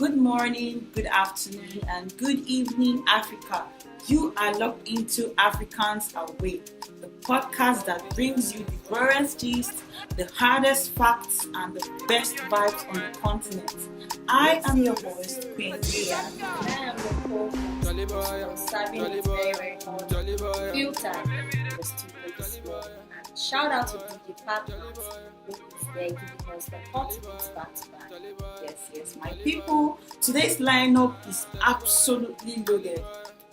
Good morning, good afternoon, and good evening, Africa. You are locked into Africans Awake, the podcast that brings you the rarest gist, the hardest facts, and the best vibes on the continent. I am your host, Queen Leah. And I am your co-host, serving it very hot, filtered the studio this morning. And shout out to the department who is there giving us the hot beats back to back. Yes, my people. Today's lineup is absolutely loaded.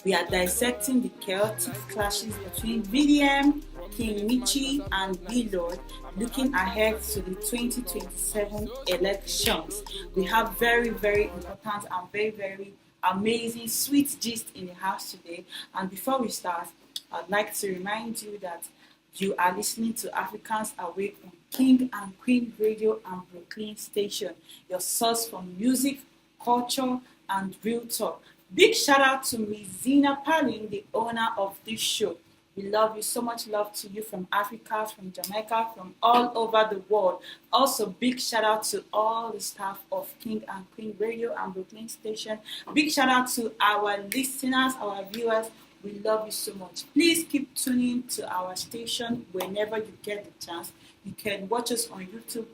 We are dissecting the chaotic clashes between VDM, King Michi, and B-Lord, looking ahead to the 2027 elections. We have very important and very amazing sweet gist in the house today. And before we start, I'd like to remind you that you are listening to Africans Awake on King and Queen Radio and Brooklyn Station, your source for music, culture, and real talk. Big shout out to Ms. Zina Palin, the owner of this show. We love you, so much love to you from Africa, from Jamaica, from all over the world. Also, big shout out to all the staff of King and Queen Radio and Brooklyn Station. Big shout out to our listeners, our viewers. We love you so much. Please keep tuning to our station whenever you get the chance. You can watch us on YouTube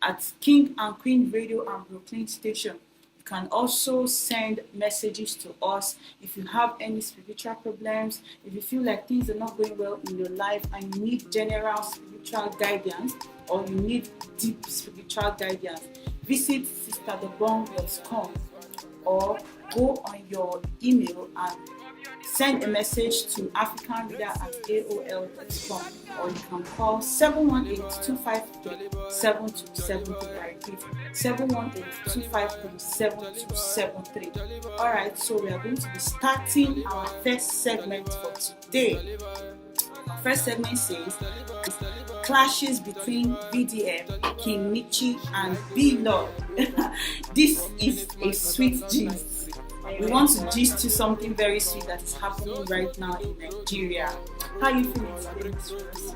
at King and Queen Radio and Brooklyn Station. You can also send messages to us if you have any spiritual problems, if you feel like things are not going well in your life and you need general spiritual guidance or you need deep spiritual guidance. Visit sisterthebong.com or go on your email and send a message to africanreader@aol.com, or you can call 718-253-7273. I repeat, 718-253-7273. Alright, so we are going to be starting our first segment for today. Our first segment says clashes between VDM, King Michi, and B-Lord. This is a sweet gist. We want to gist to something very sweet that is happening right now in Nigeria. How are you feeling today, Miss Rose?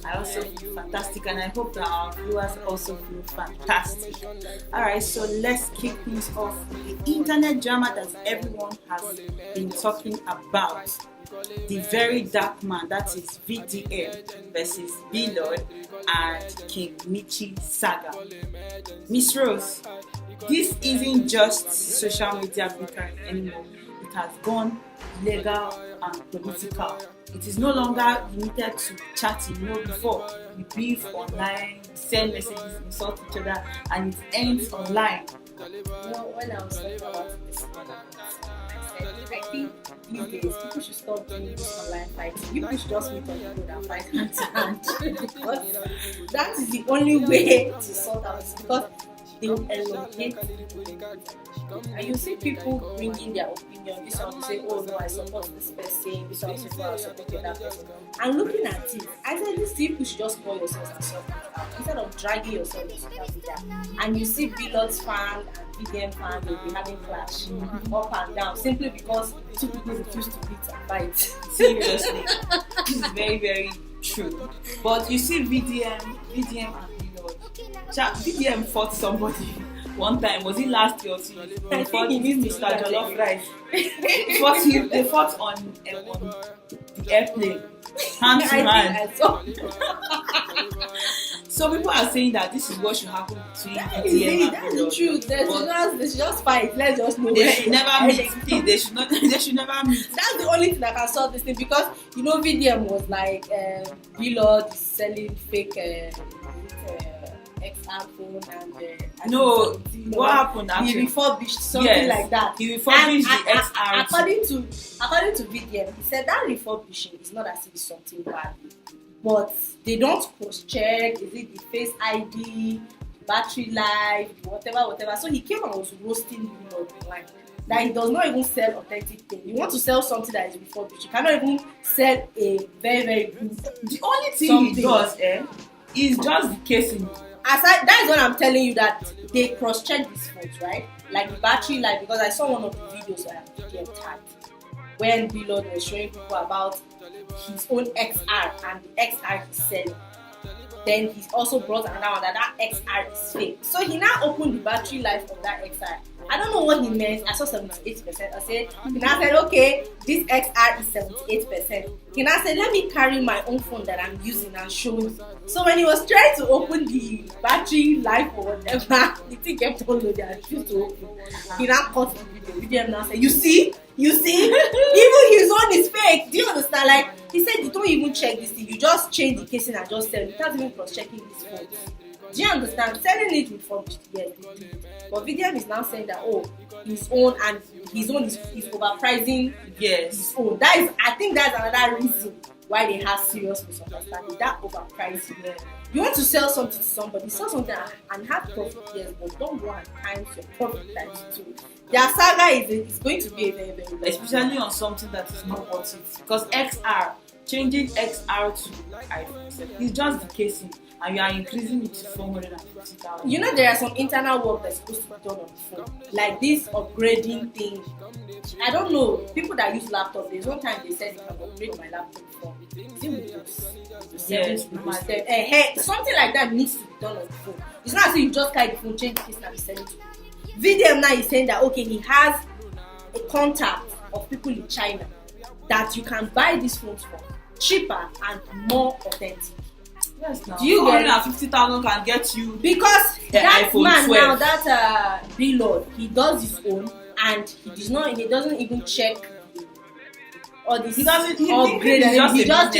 I also feel fantastic, and I hope that our viewers also feel fantastic. Alright, so let's kick things off with the internet drama that everyone has been talking about. The very dark man, that is VDM versus B-Lord and King Michi saga. Miss Rose, this isn't just social media bickering anymore. It has gone legal and political. It is no longer limited to chatting. Before we beef online, we send messages, insult each other, and it ends online. When I was talking about this, I think these days people should stop doing this online fighting. People should just meet on the road and fight hand to hand. Because that is the only way to sort out this. Because they will elongate, and you see people bringing their opinion. This one will say, "Oh no, I support this person." This one will say, "Oh, I support the other person." And looking at it, I said, these people should just call yourselves and sort it out instead of dragging yourself in social media. And you see B-Lord's fan and VDM fan will be having clash up and down simply because two people refuse to beat and fight. Seriously, this is very true. But you see, VDM and B-Lord. VDM fought somebody one time. Was it last year or 2 years? I think he needs to Mr. Jollof Rice. They fought on the airplane, hand to hand. So people are saying that this is what should happen between VDM and B-Lord. That's the truth. They should just fight. Let's just know. They should never meet. Please, they should never meet. That's the only thing that can solve this thing, because VDM was like B-Lord is selling fake XR phone and what happened actually? He refurbished something like that. He refurbished the XR. According to VDM, he said that refurbishing is not as if it's something bad, but they don't cross-check. Is it the face ID, battery life, whatever? So he came and was roasting B-Lord online. That he does not even sell authentic thing. You want to sell something that is refurbished. You cannot even sell a very good. The only thing he does is just the casing. That is what I'm telling you, that they cross-check these phones, right? Like the battery life, because I saw one of the videos where VDM tagged when B-Lord was showing people about his own XR and the XR he's selling. Then he also brought another one that XR is fake. So he now opened the battery life of that XR. I don't know what he meant. I saw 78%. I said, he now said, okay, this XR is 78%. He now said, let me carry my own phone that I'm using and show you. So when he was trying to open the battery life or whatever, the thing kept on loading and refused to open. He now cut the video. Video now said, you see, even his own is fake. Do you understand? Like he said, you don't even check this thing. You just change the casing and just sell it without even cross-checking this phone. Do you understand? Selling it with refurbished, yes, they do. But VDM is now saying that his own is overpricing his own. That is, I think that's another reason why they have serious misunderstanding. That overpricing. Yeah. You want to sell something to somebody, sell something and have profit, yes, but don't go and times your profit times two. Their saga is going to be a very, very long, especially on something that is not worth it. Because XR, changing XR to iPhone, is just the casing. And you are increasing it to 450,000. You know, there are some internal work that's supposed to be done on the phone, like this upgrading thing. I don't know, people that use laptop, there's one time they said you can upgrade my laptop from something like that needs to be done on the phone. It's not as if you just carry the phone, change the case and be selling to you. VDM now is saying that okay, he has a contact of people in China that you can buy these phones from cheaper and more authentic. Yes, now. Do you get 450,000 can get you because that iPhone man 12. now, that Lord, he does his own and he doesn't even check all this. He doesn't. Upgrade. He's just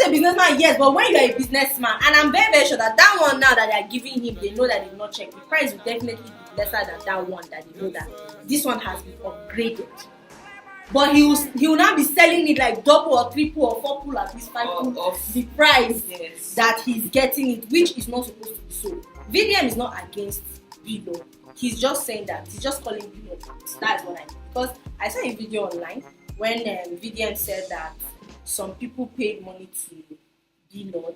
a businessman, yes. But when you are a businessman, and I'm very, very sure that one now that they are giving him, they know that they've not checked. The price will definitely be lesser than that one that they know that this one has been upgraded. But he will now be selling it like double or triple or fourple at least of the price that he's getting it, which is not supposed to be so. VDM is not against Bilo. He's just saying that. He's just calling Bilo. That's what I mean. Because I saw a video online when VDM said that some people paid money to Bilo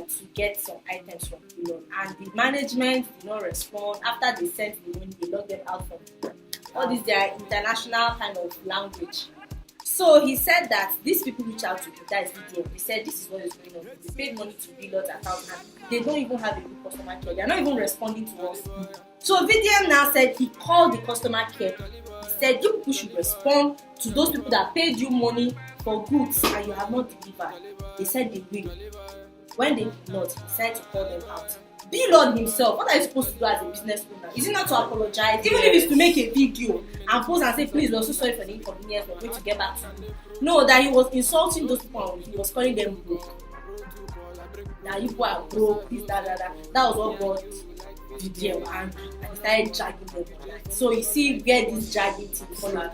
to get some items from Bilo. And the management did not respond. After they sent the money, they locked them out from all this their international kind of language. So he said that these people reach out to him, that is VDM. They said this is what is going on. They paid money to Billot's account and they don't even have a good customer care. They are not even responding to us. So VDM now said he called the customer care. He said you people should respond to those people that paid you money for goods and you have not delivered. They said they will. When they did not, he decided to call them out. Lord himself, what are you supposed to do as a business owner? Is it not to apologize? Even if it's to make a video and post and say, please, we're so sorry for the inconvenience, we're going to get back to you. No, that he was insulting those people and he was calling them broke. That you people are broke, this, that. That was what got VDM angry and he started dragging them online. So you see where this dragging thing is from. And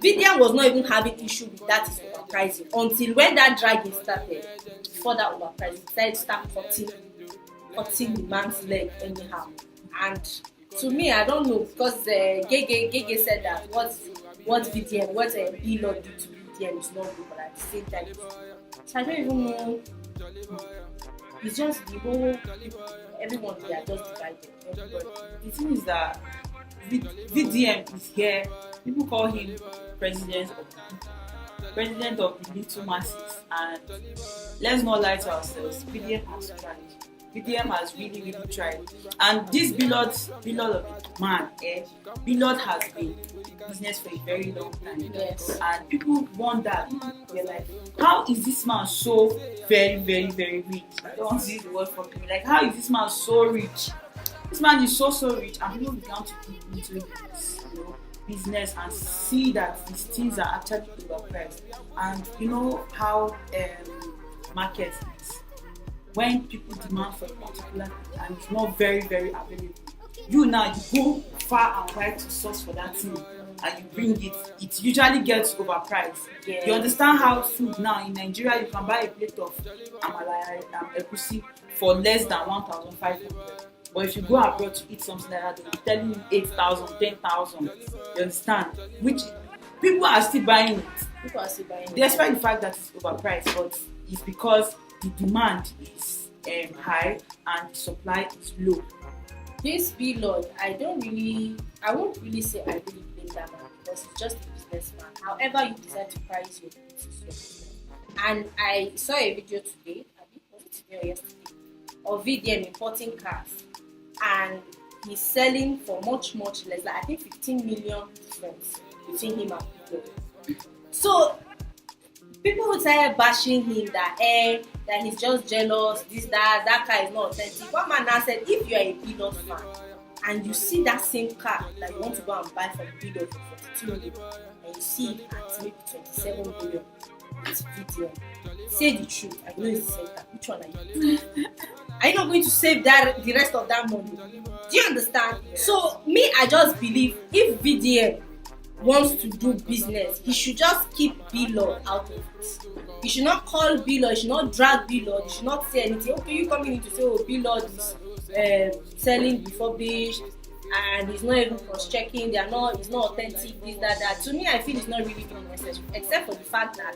VDM was not even having issue with that is overpricing until when that dragging started. Before that overpricing, he decided to start cutting the man's leg anyhow. And to me, I don't know, because Gege said that what VDM, what Lord did to VDM is not good, but at the same time, so I don't even know. It's just the whole everyone they are just divided. Everybody. The thing is that VDM is here. People call him president of the little masses, and let's not lie to ourselves. VDM has tried. VDM has really, really tried. And this Billot of a man, Billot has been in business for a very long time. Yes. And people wonder, they're like, how is this man so very, very, very rich? I don't want to use the word for me. Like, how is this man so rich? This man is so rich, and people began to look into this, business and see that these things are actually overpriced. And you know how market is. When people demand for a particular thing and it's not very, very available, you go far and wide to source for that thing and you bring it usually gets overpriced. Yeah. You understand how food now in Nigeria, you can buy a plate of amala egusi for less than 1,500. But if you go abroad to eat something like that, they'll be telling you 8,000, 10,000. You understand? Which people are still buying it. People are still buying it. Despite the fact that it's overpriced, but it's because the demand is high and the supply is low. This Lord, I won't really say I really blame that man because he's just a businessman. However you decide to price your goods is your business. And I saw a video today, was it today or yesterday of VDM importing cars, and he's selling for much less, like I think 15 million difference between him and people. So people would start bashing him that that he's just jealous, this, that car is not authentic. One man now said, if you're a Beelot fan and you see that same car that you want to go and buy from Beelot for 42 million and you see it at maybe 27 million, it's VDM. Say the truth. I know it's the same car. Which one are you? Are you not going to save that the rest of that money? Do you understand? So me, I just believe if VDM wants to do business, he should just keep Beelot out of it. He should not call Beelot, he should not drag Beelot, he should not say anything. Okay, you coming in to say, oh, Beelot is selling refurbished and he's not even cross-checking, it's not authentic, this, that. To me, I feel it's not really necessary, except for the fact that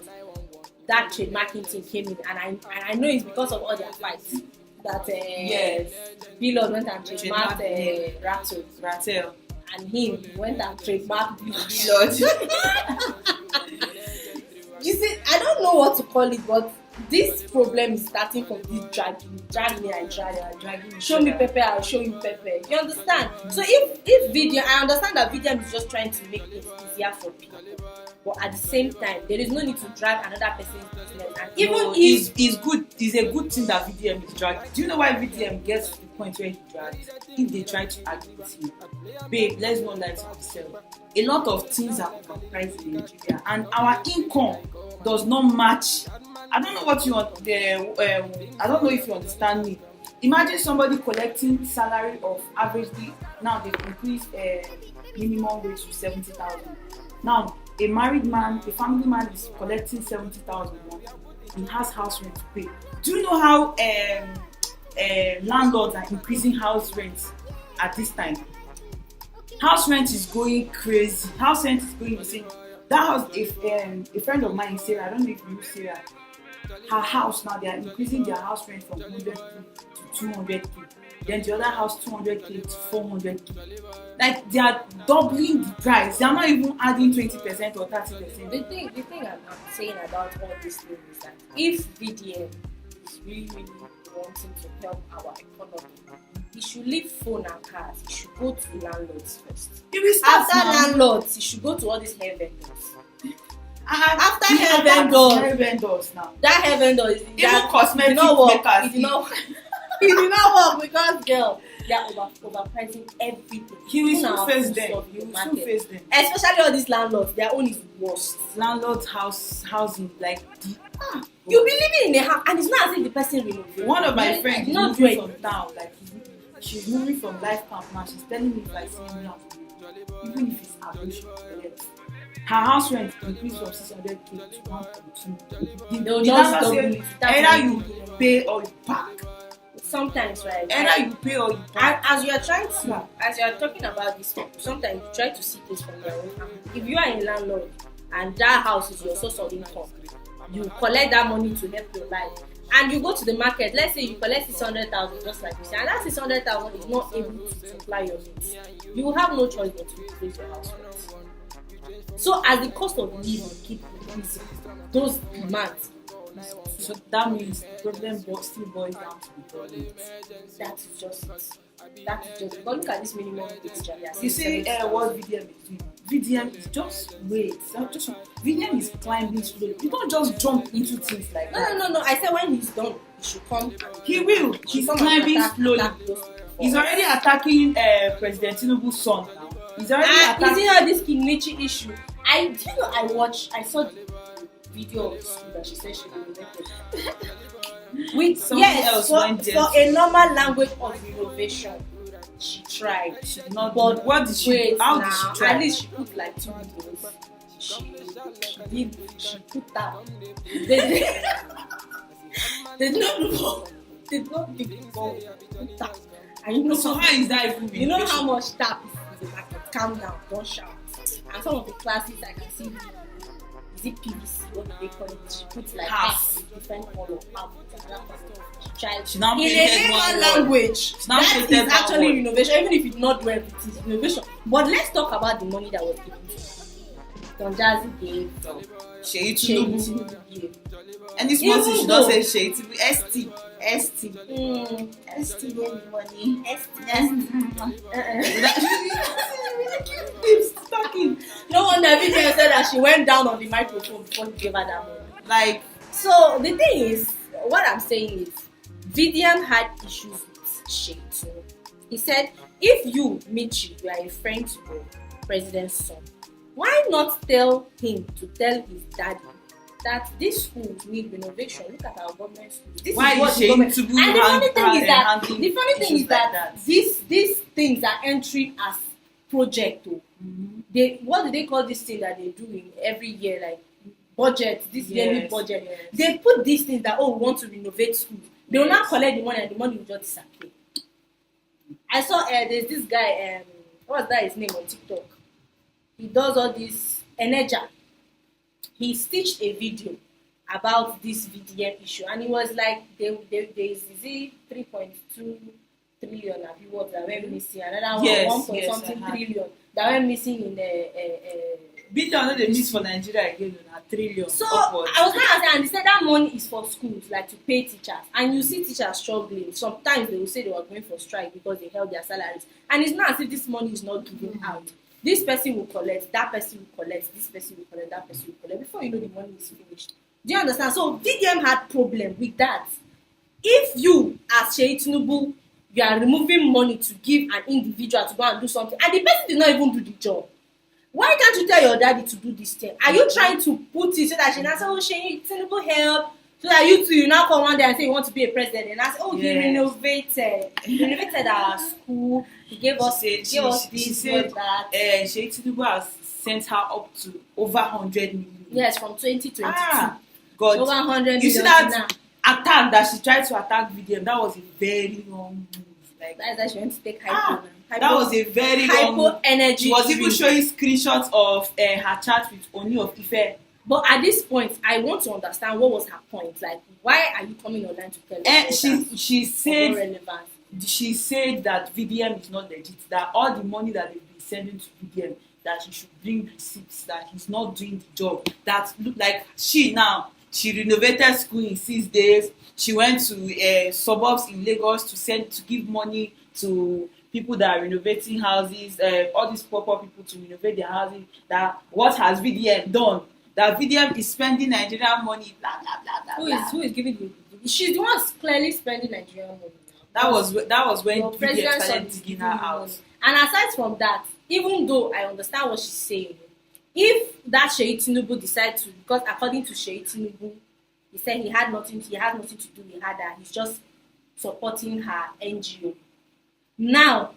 that trademarking thing came in, and I know it's because of all their fights that yes, Beelot went and trademarked Rattle. And him went and trademarked Beelot. You see, I don't know what to call it, but this problem is starting from this dragging. Drag me, I drag you. Show me pepper, I'll show you pepper. You understand? So if video, I understand that video is just trying to make it easier for people. But at the same time, there is no need to drag another person's business. And even if it's good, it's a good thing that VDM is dragging. Do you know why VDM gets to the point where he drags? If they try to argue with him, babe, let's not lie to ourselves. A lot of things are overpriced in Nigeria, and our income does not match. I don't know what you want. I don't know if you understand me. Imagine somebody collecting salary of averagely, now they've increased minimum wage to 70,000. Now a married man, a family man is collecting 70,000. He has house rent to pay. Do you know how landlords are increasing house rents at this time? House rent is going crazy. House rent is going insane. That house, if a friend of mine, Sarah, I don't know if you know Sarah, her house now, they are increasing their house rent from 100k to 200k. Then the other house 200k to 400k. Like they are doubling the price. They are not even adding 20% or 30%. The thing I'm saying about all this thing is that if VDM is really wanting to help our economy, he should leave phone and cars. He should go to landlords first. After landlords, he should go to all these hair vendors. After hair vendors now. That hair vendor is even cosmetic makers. It did not work because girl, they are overpricing everything. He will soon face them. Especially all these landlords, their own is worst. Landlords housing like you'll be living in a house and it's not as if the person renovated. One of my friends is moving from town, like she's moving from life camp now. She's telling me like even if it's abortion, her house rent increased from 600k to 1.2. They'll just double it. Either you pay or you pack. Sometimes, right? Either you pay or you pack. As you are talking about this, sometimes you try to see this from your own hand. If you are a landlord and that house is your source of income, you collect that money to help your life. And you go to the market, let's say you collect 600,000 just like you say, and that 600,000 is not able to supply your needs. You will have no choice but to increase your house rent. So as the cost of living keep increasing, those demands. So that means the problem still boils down to the problem. That is just because look at this minimum wage. You see what VDM is doing? VDM is just wait. VDM is climbing slowly. You don't just jump into things like that. No. I said when he's done, he should come. He will. He's climbing slowly. He's already attacking President Tinubu's son now. He's already attacking. Is it all this Kinichi issue? I saw the video of the school that she said she renovated. With for a normal language of renovation, she tried. She did not. But what did she? How did she try? At least she put like 2 videos. She put that. They did not pick the ball. Put that. And you know so how is that even? You know how much tap is in the market. Calm down, don't shout. And some of the classes I can see. Is it PVC? What do they call it? She puts like half different color. She now in a normal language. That is actually renovation, even if it's not where it is renovation. But let's talk about the money that was given to her. Don Jazzy gave, Sheyi Sheyi Tinubu. Tinubu gave. And this month you Even should not though- say Sheyi Tinubu. ST. ST gave me money. Keeps talking. No wonder Vivian said that she went down on the microphone before he gave her that money. Like, So the thing is, what I'm saying is, Vivian had issues with Sheyi Tinubu. He said, if you, Michi, you are a friend to the president's son, why not tell him to tell his daddy that these schools need renovation? Look at our government schools. This why is what is the Sheyi government. Tinubu And the funny thing is that handling the funny thing issues is that, like these things are entering as project. Oh. They, what do they call this thing that they do in every year, like budget, this yearly budget? Yes. They put these things that, oh, we want to renovate schools. They will not collect the money, and the money will just disappear. I saw there's this guy, what's that his name on TikTok? He does all this Eneja. He stitched a video about this VDM issue, and it was like there is 3.2 trillion of viewers that went missing, another one point something trillion that went missing in billion no dey miss for Nigeria again na trillion. So upwards. I was not asking, and they said that money is for schools, like to pay teachers, and you see teachers struggling. Sometimes they will say they were going for strike because they held their salaries, and it's not as if this money is not given out. This person will collect, that person will collect, this person will collect, that person will collect. Before you know, the money is finished. Do you understand? So VDM had problem with that. If you, as Sheyi Tinubu, you are removing money to give an individual to go and do something, and the person did not even do the job, why can't you tell your daddy to do this thing? Are you trying to put it so that she now say, oh, Sheyi Tinubu help, so that you now come one day and say you want to be a president, and I say, oh, he renovated our school, he gave us this, that. Sheyi Tinubu has sent her up to over 100 million. Yes, from 2022. God. Over 100 million. You see that attack that she tried to attack VDM? That was a very wrong move. Like, that's that she went to take hypo. That was a very wrong move. Energy. She was even showing screenshots of her chat with Oni of Ife. But at this point, I want to understand what was her point. Like, why are you coming online to tell us? She said that VDM is not legit. That all the money that they've been sending to VDM, that he should bring receipts. That he's not doing the job. That look like she renovated school in 6 days. She went to suburbs in Lagos to give money to people that are renovating houses, all these poor people to renovate their houses. That what has VDM done? That VDM is spending Nigerian money, blah blah blah blah. Who is giving the? She's the one clearly spending Nigerian money now. That was when VDM started digging her out. And aside from that, even though I understand what she's saying, if that Sheyi Tinubu decide to, because according to Sheyi Tinubu, he said he has nothing to do with her, that he's just supporting her NGO. Now,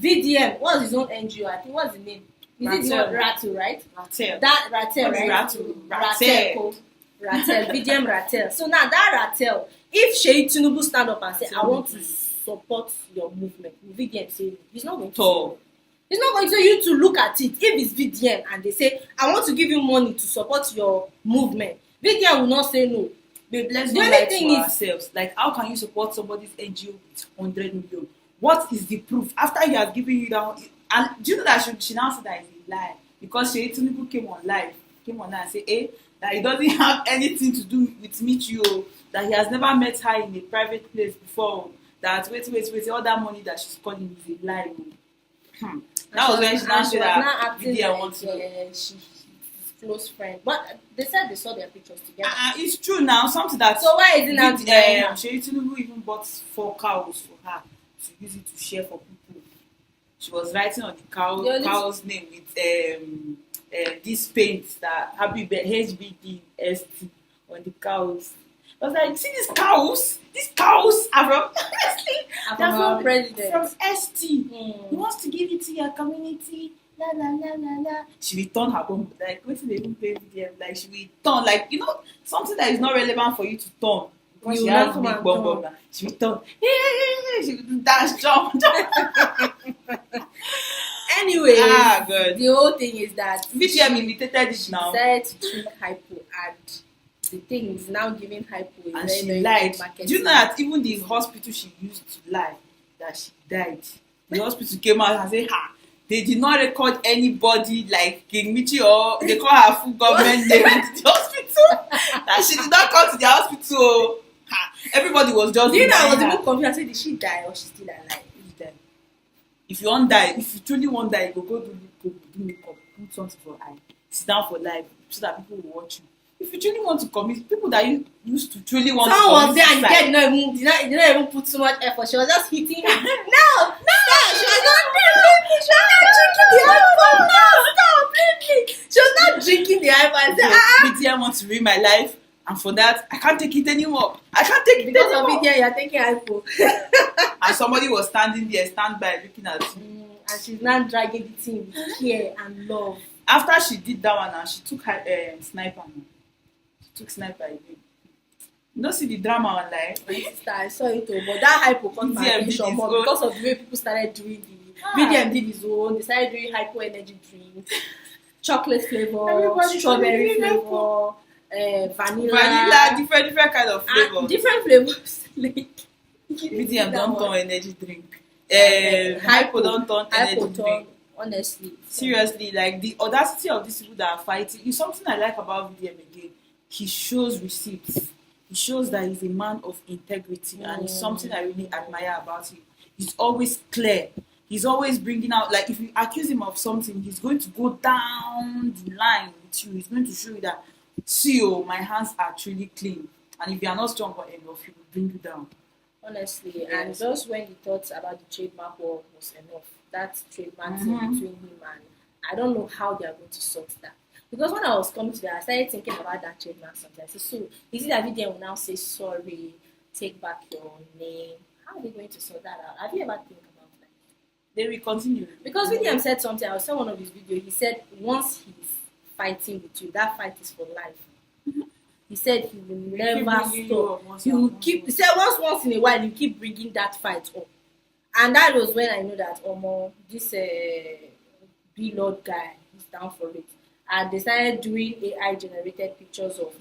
VDM, what's his own NGO? I think, what's the name? Is it not Ratu, right? Ratel. That Ratel, right? Ratel. VDM Ratel. So now that Ratel, if Sheyi Tinubu stand up and say, I want to support your movement, VDM say, he's not going to. It's not going to you to look at it. If it's VDM and they say, I want to give you money to support your movement, VDM will not say no. Babe, let's not lie to ourselves. Like, how can you support somebody's NGO with 100 million? What is the proof? After he has given you that, and do you know that she now said that it's a lie? Because Sheyi Tinubu came online and said, that he doesn't have anything to do with Michi, that he has never met her in a private place before, that wait, all that money that she's calling is a lie. That was when she now said that VDM wants to. She's close friend, but they said they saw their pictures together. It's true now. Something that. So why is it not Sheyi Tinubu even bought 4 cows for her to use it to share for people. She was writing on the cow's name with this paint that HBDST on the cows. I was like, see these cows are from our president. From ST. He wants to give it to your community. La la la la la. She will turn her bomb, like wait till they even pay VDM. Like she will turn, like something that is not relevant for you to turn. Because she has big bomb. She will turn. She will dash, jump. Anyway, good. The whole thing is that VDM imitated it now. She decided to drink hypo, and the thing is now giving hypo. And she lied. Do you know that even the hospital she used to lie that she died? The hospital came out and said, They did not record anybody like King Michi, or they call her full government name into the hospital. That she did not come to the hospital. Everybody was just. Do you know I was even confused? I said, did she die or she's still alive? If you want die, if you truly want die, go do makeup, put something for eye, sit down for life so that people will watch you. If you truly want to commit, people that you used to truly want to commit. Someone was there and the girl did not even put too much effort. She was just hitting her. No, she was not drinking the iPhone. Stop, please. She was not drinking the iPhone. VDM wants to ruin my life, and for that, I can't take it anymore. I can't take it because anymore. Because of VDM, you're taking iPhone. And somebody was standing there, standby, looking at you. And she's now dragging the thing with care and love. After she did that one, and she took her sniper. She took sniper again. You don't see the drama online. My sister, I saw it all, but that hypo caught my attention more because of the way people started doing the VDM did his own. They started doing hypo energy drinks, chocolate flavor, strawberry flavor, vanilla, different kind of flavors. Different flavors. Like VDM don't turn energy drink. Hypo don't turn energy drink. Honestly, seriously, like the audacity of these people that are fighting is something I like about VDM again. He shows receipts. He shows that he's a man of integrity, and it's something I really admire about him. He's always clear. He's always bringing out, like, if you accuse him of something, he's going to go down the line with you. He's going to show you that, see, my hands are truly clean. And if you are not strong enough, he will bring you down. Honestly, yes. And just when he thought about the trademark war was enough, that trademark thing between him and, I don't know how they are going to sort that. Because when I was coming to that, I started thinking about that trademark something. I said, so is it that VDM will now say sorry, take back your name? How are they going to sort that out? Have you ever think about that? They will continue. Because VDM said something, I saw one of his videos, he said once he's fighting with you, that fight is for life. He said he will never stop. He will keep, he said once in a while, he'll keep bringing that fight up. And that was when I knew that, this B-Lord guy is down for it. And they started doing AI-generated pictures of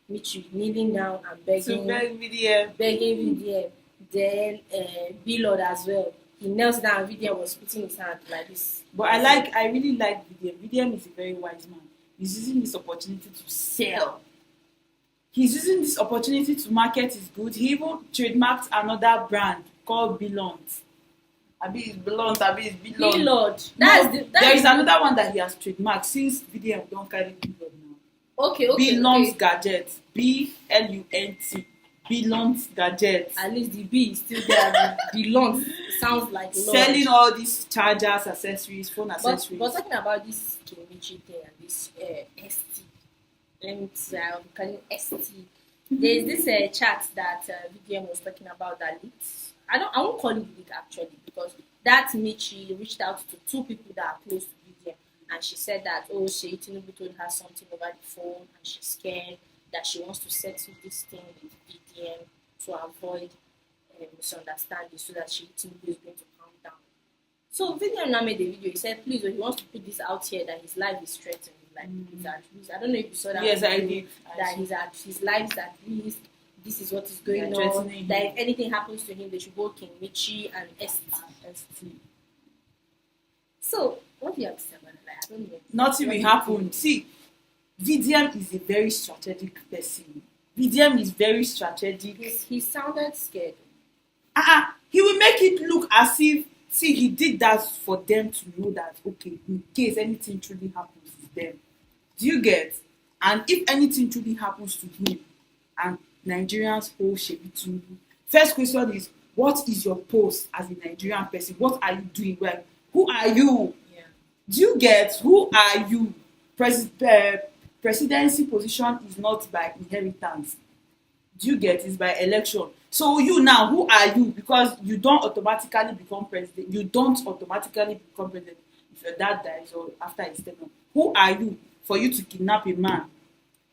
Michi kneeling down and begging VDM. Then B-Lord as well. He knelt down and VDM was putting his hand like this. But I really like VDM. VDM is a very wise man. He's using this opportunity to sell. He's using this opportunity to market his goods. He even trademarked another brand called Blunt. Abi is Blunt, Abi is B-Lord. There is another one that he has trademarked since VDM don't carry B-Lord now. Okay. Blunt Gadgets. B-L-U-N-T. Blunt Gadgets. At least the B is still there. Blunt sounds like Lord. Selling all these chargers, accessories, phone accessories. But talking about this Kimichi thing and this ST, let me say, I'm calling ST. There is this chat that VDM was talking about that leaked. I won't call it leak actually, because that Michi reached out to two people that are close to VDM, and she said that Seyi Tinubu told her something over the phone and she's scared that she wants to settle this thing with VDM to avoid misunderstanding, so that Seyi Tinubu is going to calm down. So VDM now made a video. He said, please, he wants to put this out here that his life is threatened. Like I don't know if you saw that. Yes, video, I did. That his life is at risk. This is what is going on. That if anything happens to him, they should go King Michi and ST. So, what do you have to say about that? I don't know. Nothing will happen. See, VDM is a very strategic person. VDM is very strategic. He sounded scared. He will make it look as if, see, he did that for them to know that, okay, in case anything truly happens to them. Do you get? And if anything truly happens to him, and Nigerians hold Seyi Tinubu, first question is, what is your post as a Nigerian person? What are you doing? Well, who are you? Yeah. Do you get? Who are you? Presidency position is not by inheritance. Do you get? It's by election. So you now, who are you? Because you don't automatically become president. You don't automatically become president if your dad dies or after his tenure. Who are you for you to kidnap a man?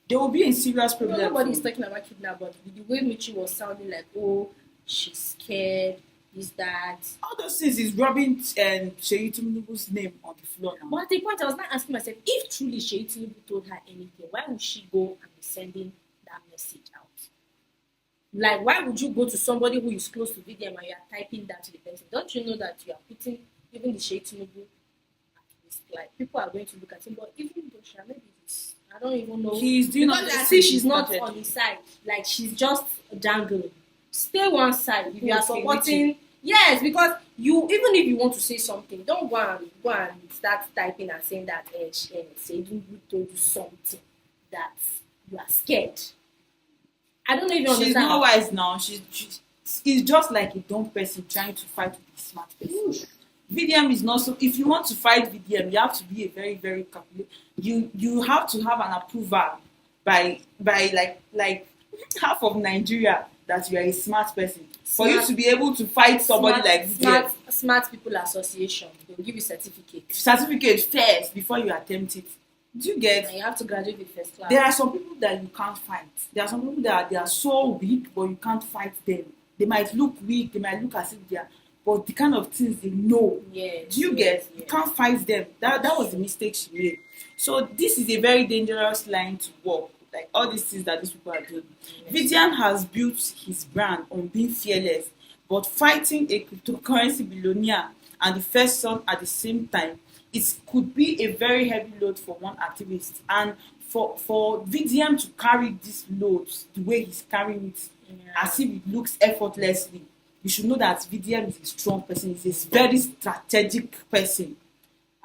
There will be a serious problem. Nobody is talking about kidnap, but the way Michi was sounding like, she's scared, is that. All those things is rubbing Seyi Tinubu's name on the floor now. But at the point, I was not asking myself, if truly Seyi Tinubu told her anything, why would she go and be sending that message out? Like, why would you go to somebody who is close to VDM and you are typing that to the person? Don't you know that you are putting even the Seyi Tinubu like people are going to look at him. But even though she maybe it's, I don't even know. He's doing because I see she's not on his side. Like she's just dangling. Stay one side if you are supporting. Yes, because you even if you want to say something, don't go and start typing and saying that say you told you something that you are scared. I don't know if you understand. She's not wise now. It's just like a dumb person trying to fight with a smart person. VDM is not so. If you want to fight VDM, you have to be a very, very calculated. You have to have an approval by like half of Nigeria that you are a smart person. For you to be able to fight somebody like VDM. Smart People Association, they'll give you certificate First before you attempt it. Do you get? And you have to graduate with first class. There are some people that you can't fight. There are some people that they are so weak, but you can't fight them. They might look weak. They might look as if they are, but the kind of things they know. Yes. Do you get? You can't fight them. That was the mistake she made. So this is a very dangerous line to walk. Like all these things that these people are doing. VDM has built his brand on being fearless, but fighting a cryptocurrency billionaire and the first son at the same time, it could be a very heavy load for one activist. And for VDM to carry this load the way he's carrying it, as if it looks effortlessly, you should know that VDM is a strong person. He's a very strategic person.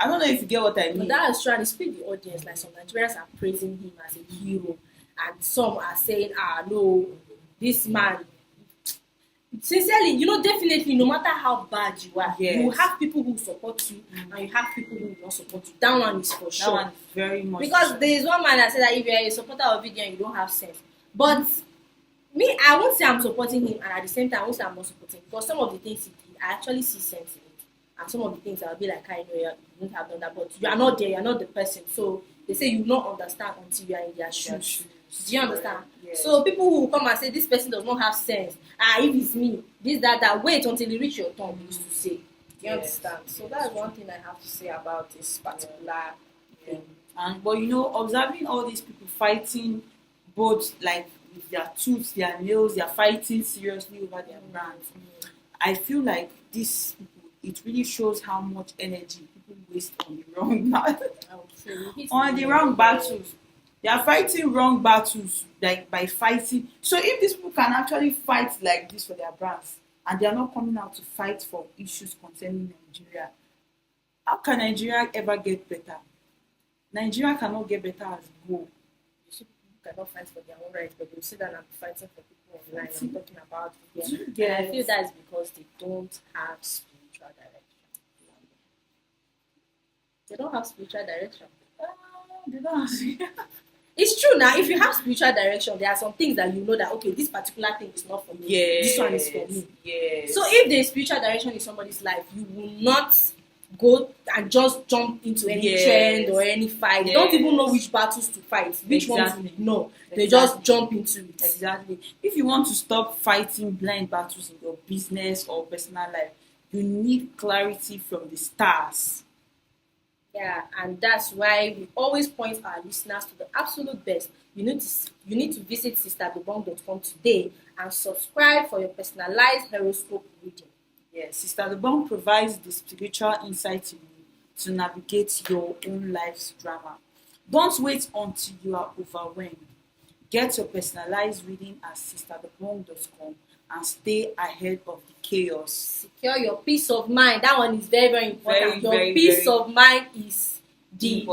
I don't know if you get what I mean. But that is trying to speak the audience. Like some Nigerians are praising him as a hero, and some are saying, no, this man. Sincerely, definitely, no matter how bad you are, you have people who support you, and you have people who will not support you. That one is for sure. That one is very much. Because there is one man that said that if you are a supporter of VDM, you don't have sense. But me, I won't say I'm supporting him, and at the same time, I won't say I'm not supporting him. Because some of the things he did, I actually see sense in it. And some of the things I'll be like, I know you wouldn't have done that, but you are not there, you're not the person. So they say you will not understand until you are in their shoes. Do you understand? Yes. So people who come and say this person does not have sense, if it's me, this, that, wait until you reach your turn, used to say. You understand? So that's one thing I have to say about this particular thing. But observing all these people fighting both like with their tooth, their nails, they are fighting seriously over their brands. I feel like this it really shows how much energy people waste on the wrong battles. They are fighting wrong battles, like by fighting. So if these people can actually fight like this for their brands, and they are not coming out to fight for issues concerning Nigeria, how can Nigeria ever get better? Nigeria cannot get better as a whole. People cannot fight for their own rights, but they'll sit down and be fighting for people online. I'm talking about them. I feel that is because they don't have spiritual direction. They don't have spiritual direction. They don't have. It's true now. If you have spiritual direction, there are some things that you know that okay, this particular thing is not for me. This one is for me. Yes. So if the spiritual direction in somebody's life, you will not go and just jump into any trend or any fight. They don't even know which battles to fight, which ones to ignore. They just jump into it. Exactly. If you want to stop fighting blind battles in your business or personal life, you need clarity from the stars. Yeah, and that's why we always point our listeners to the absolute best. You need to visit sisterdebong.com today and subscribe for your personalized horoscope reading. Yes, Sister Debong provides the spiritual insight you need to navigate your own life's drama. Don't wait until you are overwhelmed. Get your personalized reading at sisterdebong.com and stay ahead of the chaos. Secure your peace of mind. That one is very, very important. Your peace of mind is the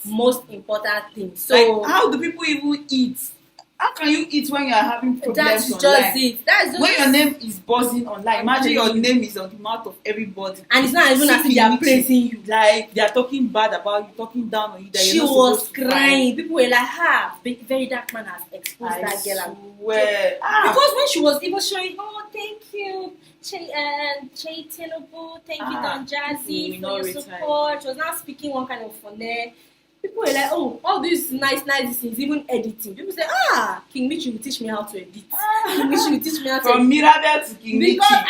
most important thing. So, like, how do people even eat? How can you eat when you are having problems that's online? Just it. That's just when your name is buzzing online. Imagine your name is on the mouth of everybody. And it's not even as if they are praising you. Like, they are talking bad about you, talking down on you. That she was crying. People were like, very dark man has exposed that girl. Because when she was even showing, thank you, Che Tinubu, thank you, Don Jazzy, for your support. She was not speaking one kind of funny. People were like, all these nice things, even editing. People say, King Michi will teach me how to edit. King Michi will teach me how to From Mirabel to King Michi. Because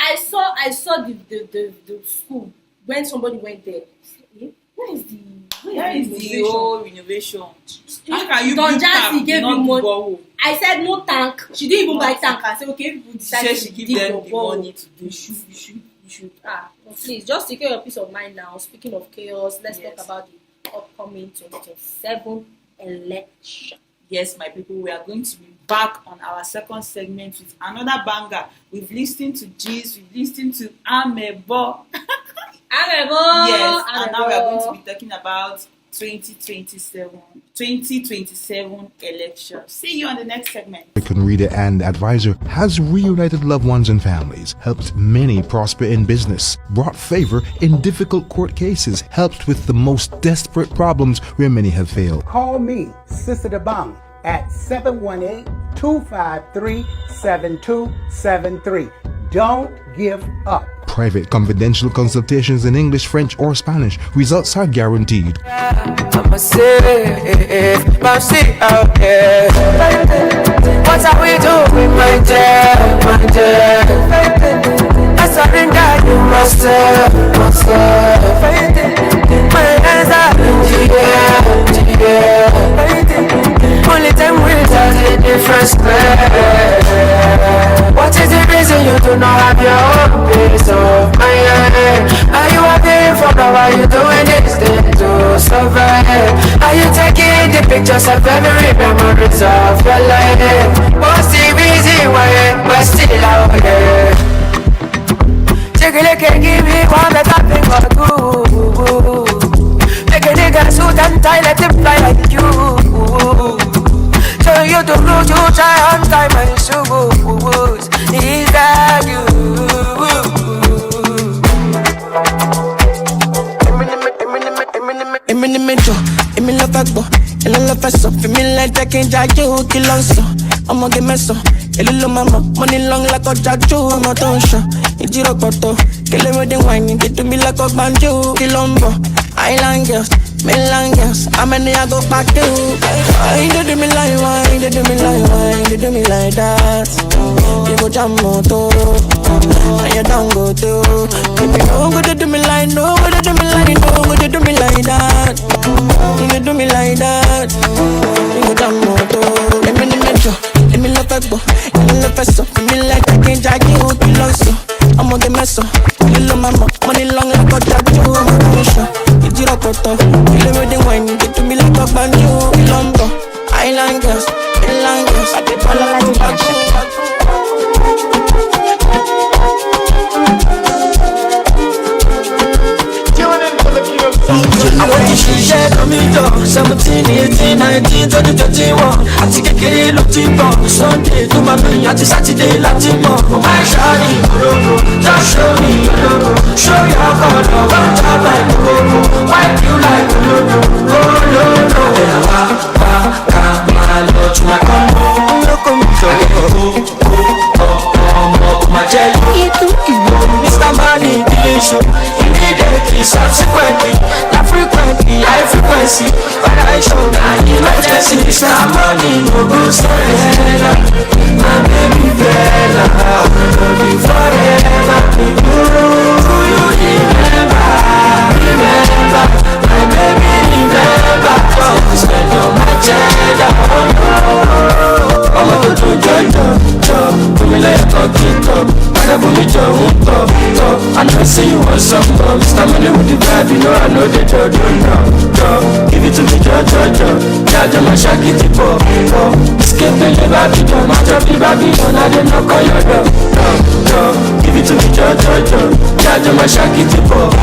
I saw the school when somebody went there. Where is the whole renovation? How can you Don Jazzy gave me money. I said no tank. She didn't even buy tank. I said okay, people decide she give them the money to do. You should. Please just secure your peace of mind now. Speaking of chaos, let's talk about the upcoming 2027 election. Yes, my people, we are going to be back on our second segment with another banger. We've listened to G's, we've listened to Amebo. Yes, and now we are going to be talking about 2027 election. See you on the next segment. American reader and advisor has reunited loved ones and families, helped many prosper in business, brought favor in difficult court cases, helped with the most desperate problems where many have failed. Call me, Sister DeBong, at 718-253-7273. Don't give up. Private confidential consultations in English, French, or Spanish. Results are guaranteed. I'm a safe, mercy out there. What are we doing, my dear, my dear? I surrender, you must have. My hands are in the air. Only time will tell the difference. What is the reason you do not have your own peace of mind? Are you having fun or are you doing this thing to survive? Are you taking the pictures of every memories of your life? What's the reason why we're still out here? Take a look and give me one better thing or two. Make a nigga suit and tie, let him fly like you. So you the road you try on time my shoes. Is that you? I'm in the metro, I'm in love agbo, I'm in love so. I'm in like I can't judge you, kill on so. I'ma get me so. A little mama, money long like a judge, I'm a tonsha. It's your photo, kill him with the wine, get to me like a banjo, kill on bo. Island girls, mainland girls, how many I go back to? Why you do me like why? You do me like why? You do me like that? You go jam moto, and you don't go to. If you don't go to do me like no, go to do me like no, go to do me like that. You do me like that. You go jam moto. Let me metro, let me love agbo, let me love so. Let me like I can't drag you, you love so. I'ma get mess up, little mama, money long like a judge, I'm a pusher. It's your photo, kill him with the wine, get to me like a banjo, lumber. Island girls, I did all like a banjo. I want to share the middle 17, 18, 19, 20, 21 àti kékeré ló ti bọ̀ Sunday tó máa lóyìn àti Saturday láti mọ̀ My shawty gbogbo, just show me gbogbo Show your color, one time like gbogbo Wipe you like gbogbo, oh no no Ká máa lọ tún máa kọ́ mọ́ Lóko mi jọ̀wọ́, ọmọ máa jẹ́ yìí Mr. Money ilé iṣẹ́ immediately, subsequently, not frequently, high frequency, but I show that emergency. Mr. Money no go surrender, my baby Bella, I will love you forever. Who you remember, my baby remember. Don't spend your agenda, I'm a good job, put me like a talking top. I know I say you want some more. Mr. Money with the vibe, you know I know the job, give it to me, job. Judge my shaggy tip up. Escape the Babylon, my job the Babylon, I didn't knock on your door. Give it to me, job. Judge my shaggy tip up.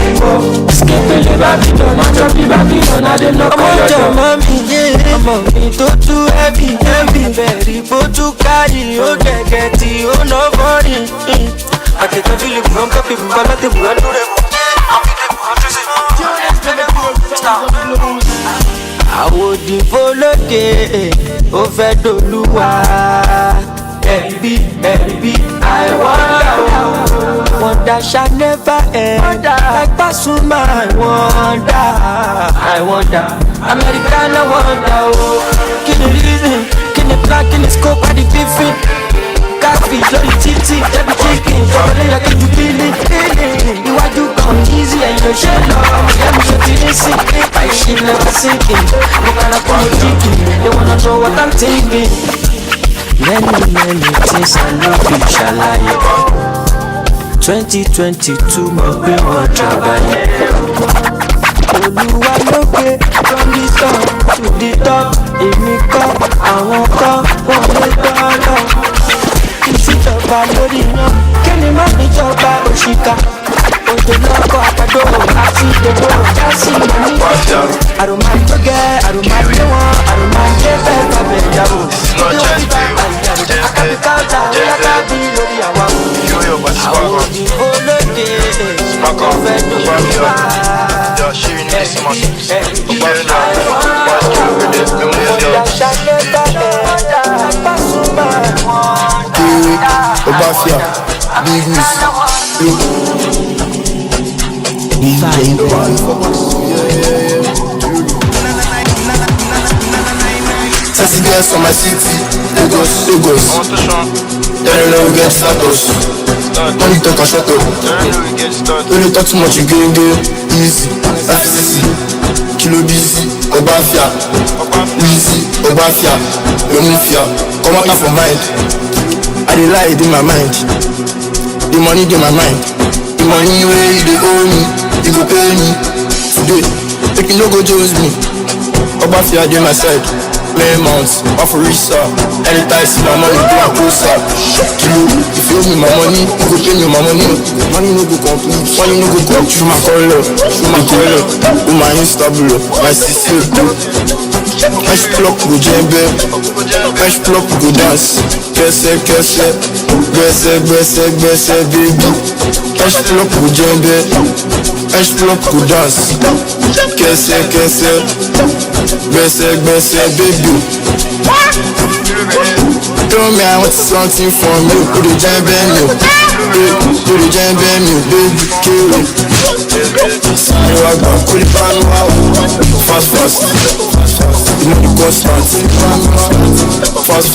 Escape the Babylon, my job the Babylon, I didn't knock on your door. Mommy, yeah, I'm on me too heavy, very but to carry, oh get it, oh nobody. I can feel it from the people, but not the one to them. I would follow the over the Lua. Baby, I wonder shall never end. Like Pasuma, I wonder. American, I wonder. Can you reason? Can you plan? Can you scope? Are the beefing? Catfish, lórí títì, every chicken, ọ̀rẹ́ yẹ kí ju bílí. Iwájú kan easy, ẹ̀yìn ló ṣe lọ. Ìyá mi ṣe ti ní sí, àìṣe never sinking. Mo kára kọ́ mo jíkì, they wanna know what I'm thinking. Many things I no fit ṣàlàyé. 2022 mo gbé wọn jọba yẹn. Olúwa ló gbé àwọn kan wọ́n lè gbọ́ lọ. Ìsìjọba lórí iná, kí ni má fi jọba òṣìkà? Òjò lọ́kọ̀ àgbàdo àti ìdòdò jásí ìlú. Àròmà tó gẹ́, àròmà tó wọ́n, àròmà jẹ́ bẹ́ẹ̀ bàbẹ̀ ìyàwó. Ìjọba àyàwó, àkàbíkàtà, ìyàtà bí lórí àwa. Àwọn òyìnbó lóde, ọkọ̀ fẹ́ dùn wá. Obafia, Big Miss, Sassy girls from my city, Lagos. Don't know we get status. Money talk and shut up. Don't you talk too much, you going easy. FCC, Kilo busy, Obafia, Easy, Obafia, Lemufia. Come out from mind. I dey lie in my mind. The money in my mind. The money where you dey owe me, you go pay me today. Make you no go judge me. Obafia dey my side. Play months, Afurisa. Anytime see my money, go and closer. Kilo, if you owe me my money, you go pay me my money. Money no go complete, money no go come. Through my color, with my Instable, my CC. Fresh plug go djembe, fresh plug go dance. Kese, baby. Fresh plug go djembe, fresh plug go dance. Kese, baby. Tell me I want something from you. Put the djembe me, baby. Kill it. Sorry, I got cool pan wow. Fast. You know the constant. Fast.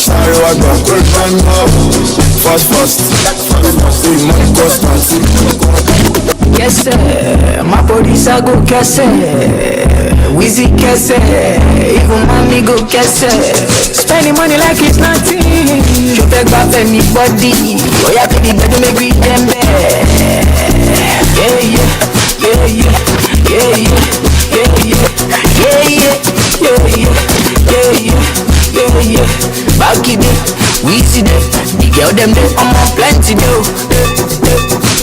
Sorry, I got cool pan wow. Fast. You know the constant. Yes, my body's a go kese. Wheezy kese, even mommy go kese. Spending money like it's nothing. You beg back anybody. Oh yeah, baby, better make me them yeah. Back it up, Wheezy day. The girl them day, I'm on plenty though.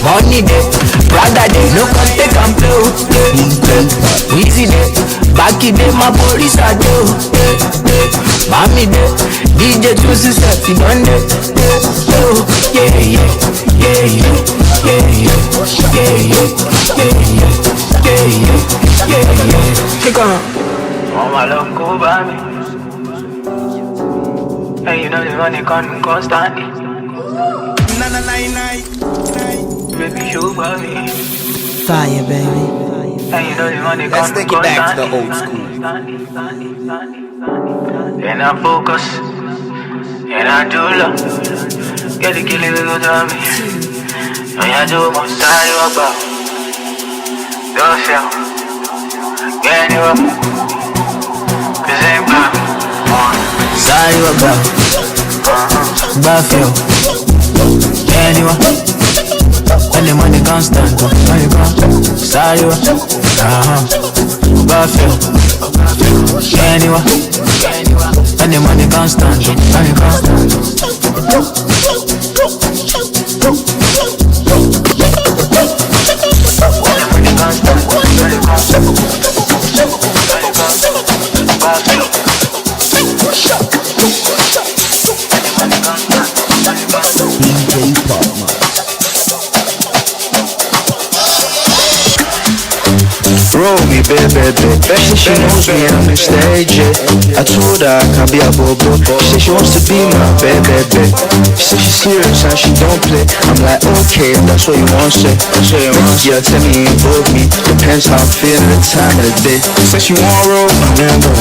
Money day, brother day, no can take and blow. Wheezy day, back it day, my police are do. Mommy day, DJ choose step, he done day. Yeah. Take on. Oh my love, go by me. Hey, you know the money coming constantly. Baby, show by me. Fire, baby. Hey, you know the money Let's coming take it back to the constantly. old school. And I focus. And I do love. Get the killing we go to me. And I do my style you about. Don't feel. Get you up. Cause ain't back. Sorry about Buffalo. Anyone. And the money constant. Sorry Buffalo. Anyone. And the money constant. Roll me, baby. She knows me, I'm in stage, yeah. I told her I can be a bobo. She said she wants to be my baby. She said she's serious and she don't play. I'm like, okay, if that's what you want, say. Yeah, tell me, involve me. Depends how I'm feeling the time of the day. Said she want roll, remember.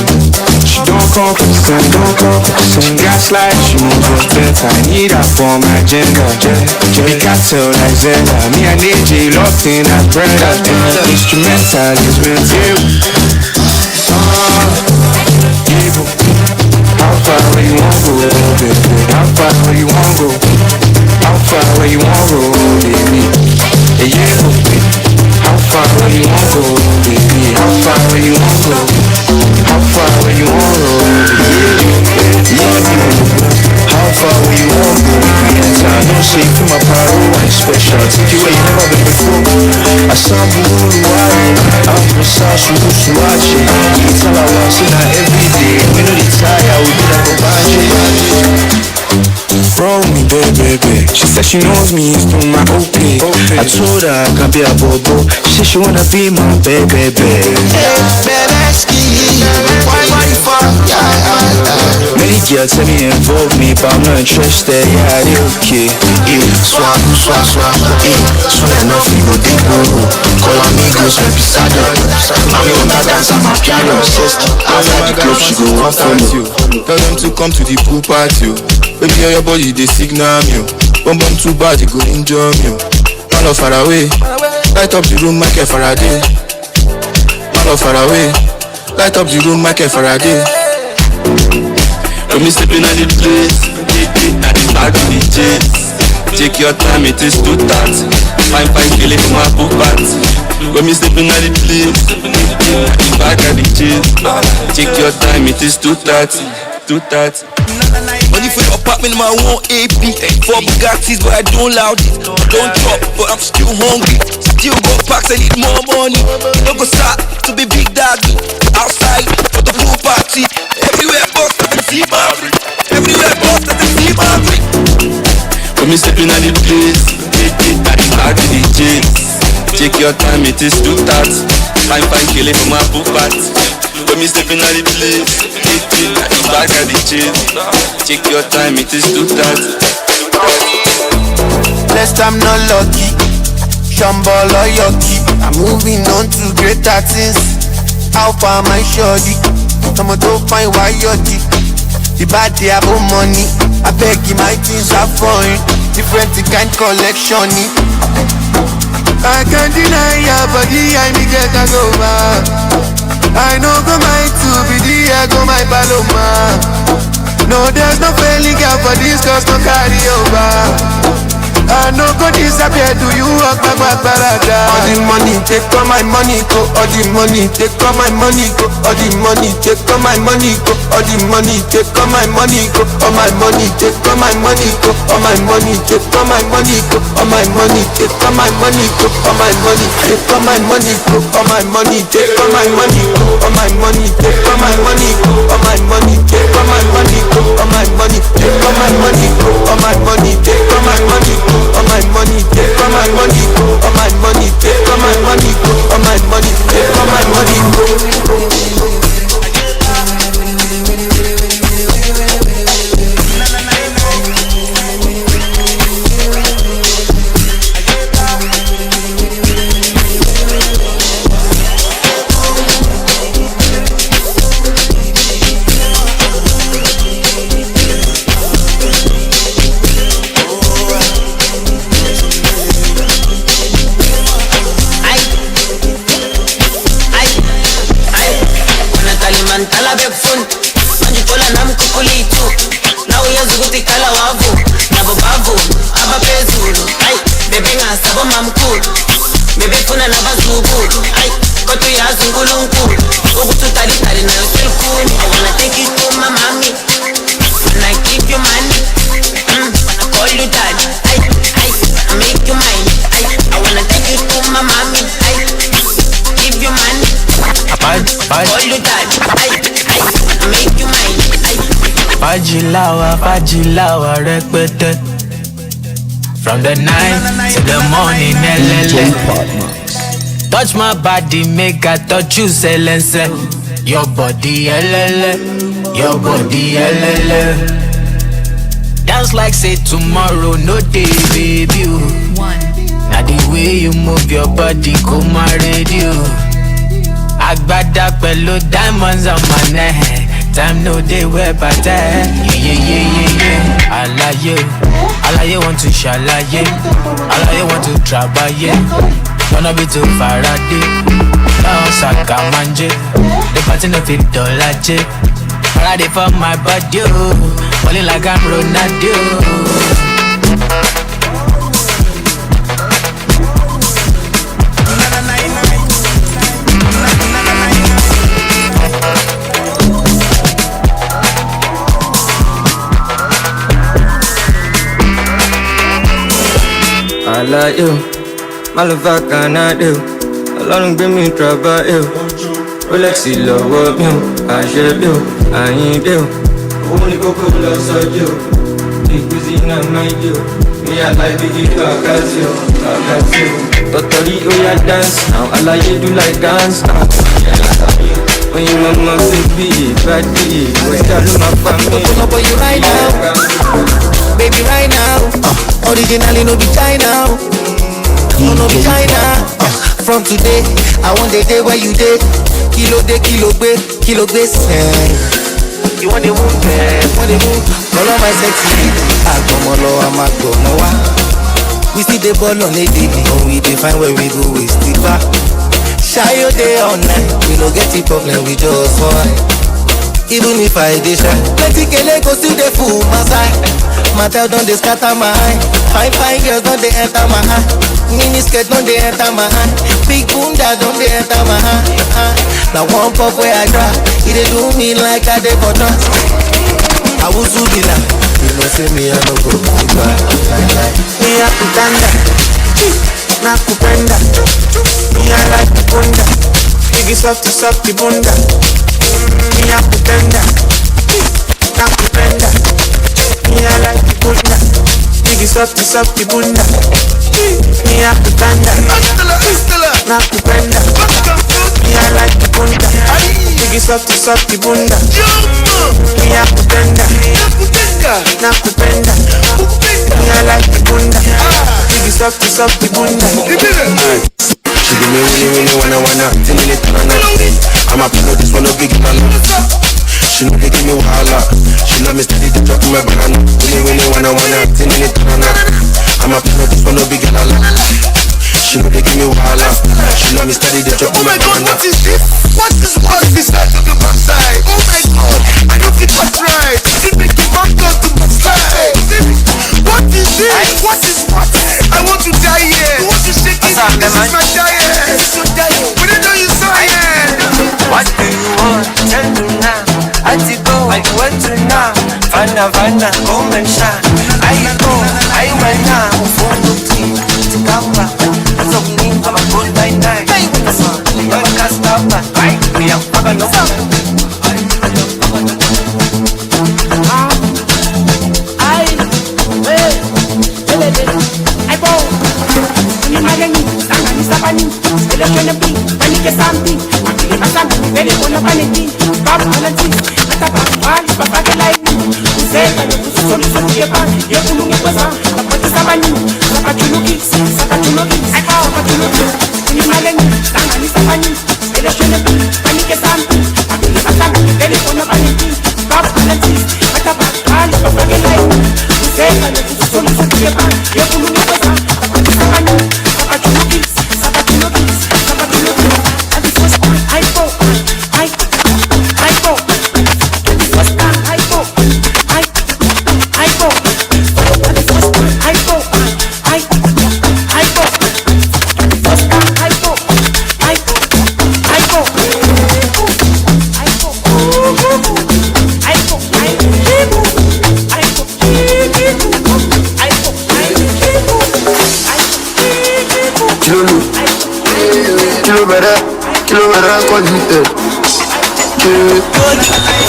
She don't come, she gaslight, she moves much better. I need her for my agenda. We got to like Zelda. Me and AJ locked in as brothers. Instrumental is real deal. How far where you want go, baby? How far where you want go? How far where you want go, baby? Yeah, how far where you want go, baby? How far where you want go? How far where you want go? I know say you feel my power and special. Take you where you never been before. I sound blue, I'm precise, you used to watch it. It's all I want, see now every day. We know the tire, we do that for budget. Roll me, baby. She said she knows me, it's from my okay. I told her I can be a bobo. She said she wanna be my baby. Hey, Bebeski, why you for? Many girls tell me involve me, but I'm not interested. Yeah, they okay. Swap, enough, you go deep, call amigos, my pisado. I'm your dance, I'm a piano, sister. After the club, she go off on you. Tell them to come to the pool party. Baby, on your body, they signal me. Bum too bad, you go enjoy me. Man of far away, light up the room, Michael Faraday. Man of far away, light up the room, Michael Faraday. When me stepping at the place, at the back of the chase. Take your time, it is 2:30. Fine, killing for my pool party. When me stepping at the place, at the back of the chase. Take your time, it is 2:30. Money for the apartment, my own AP. 4 Bugattis, but I don't loud it. Don't drop, but I'm still hungry. Still got packs, I need more money. Don't go start to be big daddy. Outside for the pool party. Everywhere boss, I can see my brick. Everywhere boss, I can see my brick. When me stepping at the place, at the back of the chase. Take your time, it is 2:30. Fine, killing for my pool party. When me stepping at the place, at the back of the chase. Take your time, it is 2:30. Lest I'm not lucky, Shambhala Yoki. I'm moving on to greater things. How far my shorty? I'm to find why you're the bad day about money. I beg you, my things are foreign. Different kind collection. I can't deny your body, I need get a go back. I know go my to be the I go my paloma. No, there's no failing girl for this, cause no carry over. I no go disappear, do you walk back parada? All the money, take all my money, go. All the money, take all my money, go. All the money, take all my money, go. All the money, take all my money, go. All my money, take all my money, go. All my money, take all my money, go. All my money, take all my money, go. All my money, take all my money, go. All my money, take all my money, go. All my money, take all my money, go. All my money, take all my money, go. All my money, take all my money, go. All my money, take all my money, go. All my money, take all my money, go. All my money, take all my money, go. All my money, take all my money, go. Fajilawa rẹpẹtẹ. From the night to the morning, elele. Touch my body, make I touch you, selense. Your body, elele. Your body, elele. Dance like say tomorrow, no day, baby. Now the way you move your body, go my radio. Agbada pẹ̀lú diamonds on my neck. Time no day where but yeah. Alaye want to shalaye. Alaye want to trabaye. Wanna be too Faraday. Now Saka manje. The party no fit $. Faraday for my body. Falling like I'm Ronaldo. like you. My love I cannot do. Alone give me trouble, you. Rolex love me, I share you, I ain't you. Only go cool outside you. Big cuisine I mind you. Me I like big Casio. Totally oh yeah dance now. I like you do like dance now. When you mama baby, body, when you my family. Up on you right now, baby right now. Originally no be China, no be China. From today, I want the day where you day. Kilo say. You want the move, want the move. Follow my sexy. I come all I'm a go no. We see the ball on a daily, and we define where we go. We stick back. Shy your day all night. We no get the problem. We just fight. Even if I dey shy, plenty kele go still dey fool my side. Matel don dey scatter my eye. Fine girls don dey enter my eye. Mini skirt don dey enter my eye. Big bunda don dey enter my eye. Now one pop where I try, it dey do me like I dey for trance. I will do the line. You know say me I no go goodbye. Me a kutanda, na kupenda. Me I like the bunda. Biggie softy bunda. Me a kutanda, na kupenda. Me I like the bunda. Biggie softy bunda. Me a kutanda, na kupenda. Me I like the bunda. Biggie softy bunda. Me a kutanda, na kupenda. Me I like the bunda. Biggie softy bunda. She give me winnie wanna 10 minutes and I'm a pro, this one no big man. She know they give me wahala. She love me steady, they drop my banana. Winnie wanna 10 minutes and I'm a pro, this one no big man. She know they give me wahala. She love me steady, they drop my banana. What is this? What is this side to the backside? Oh my God, I don't think what's right. It make the back go to my side. What is this? What is what? I want to die here. You want to shake it? This is my diet. We don't know you saw it. What do you want? Tell me now. I go, I went to now. Vanna, come and shine. I go, I went now. For the team, to come back. That's all we need. I'm a good night. That's all. You're a customer. Me, I'm Papa no.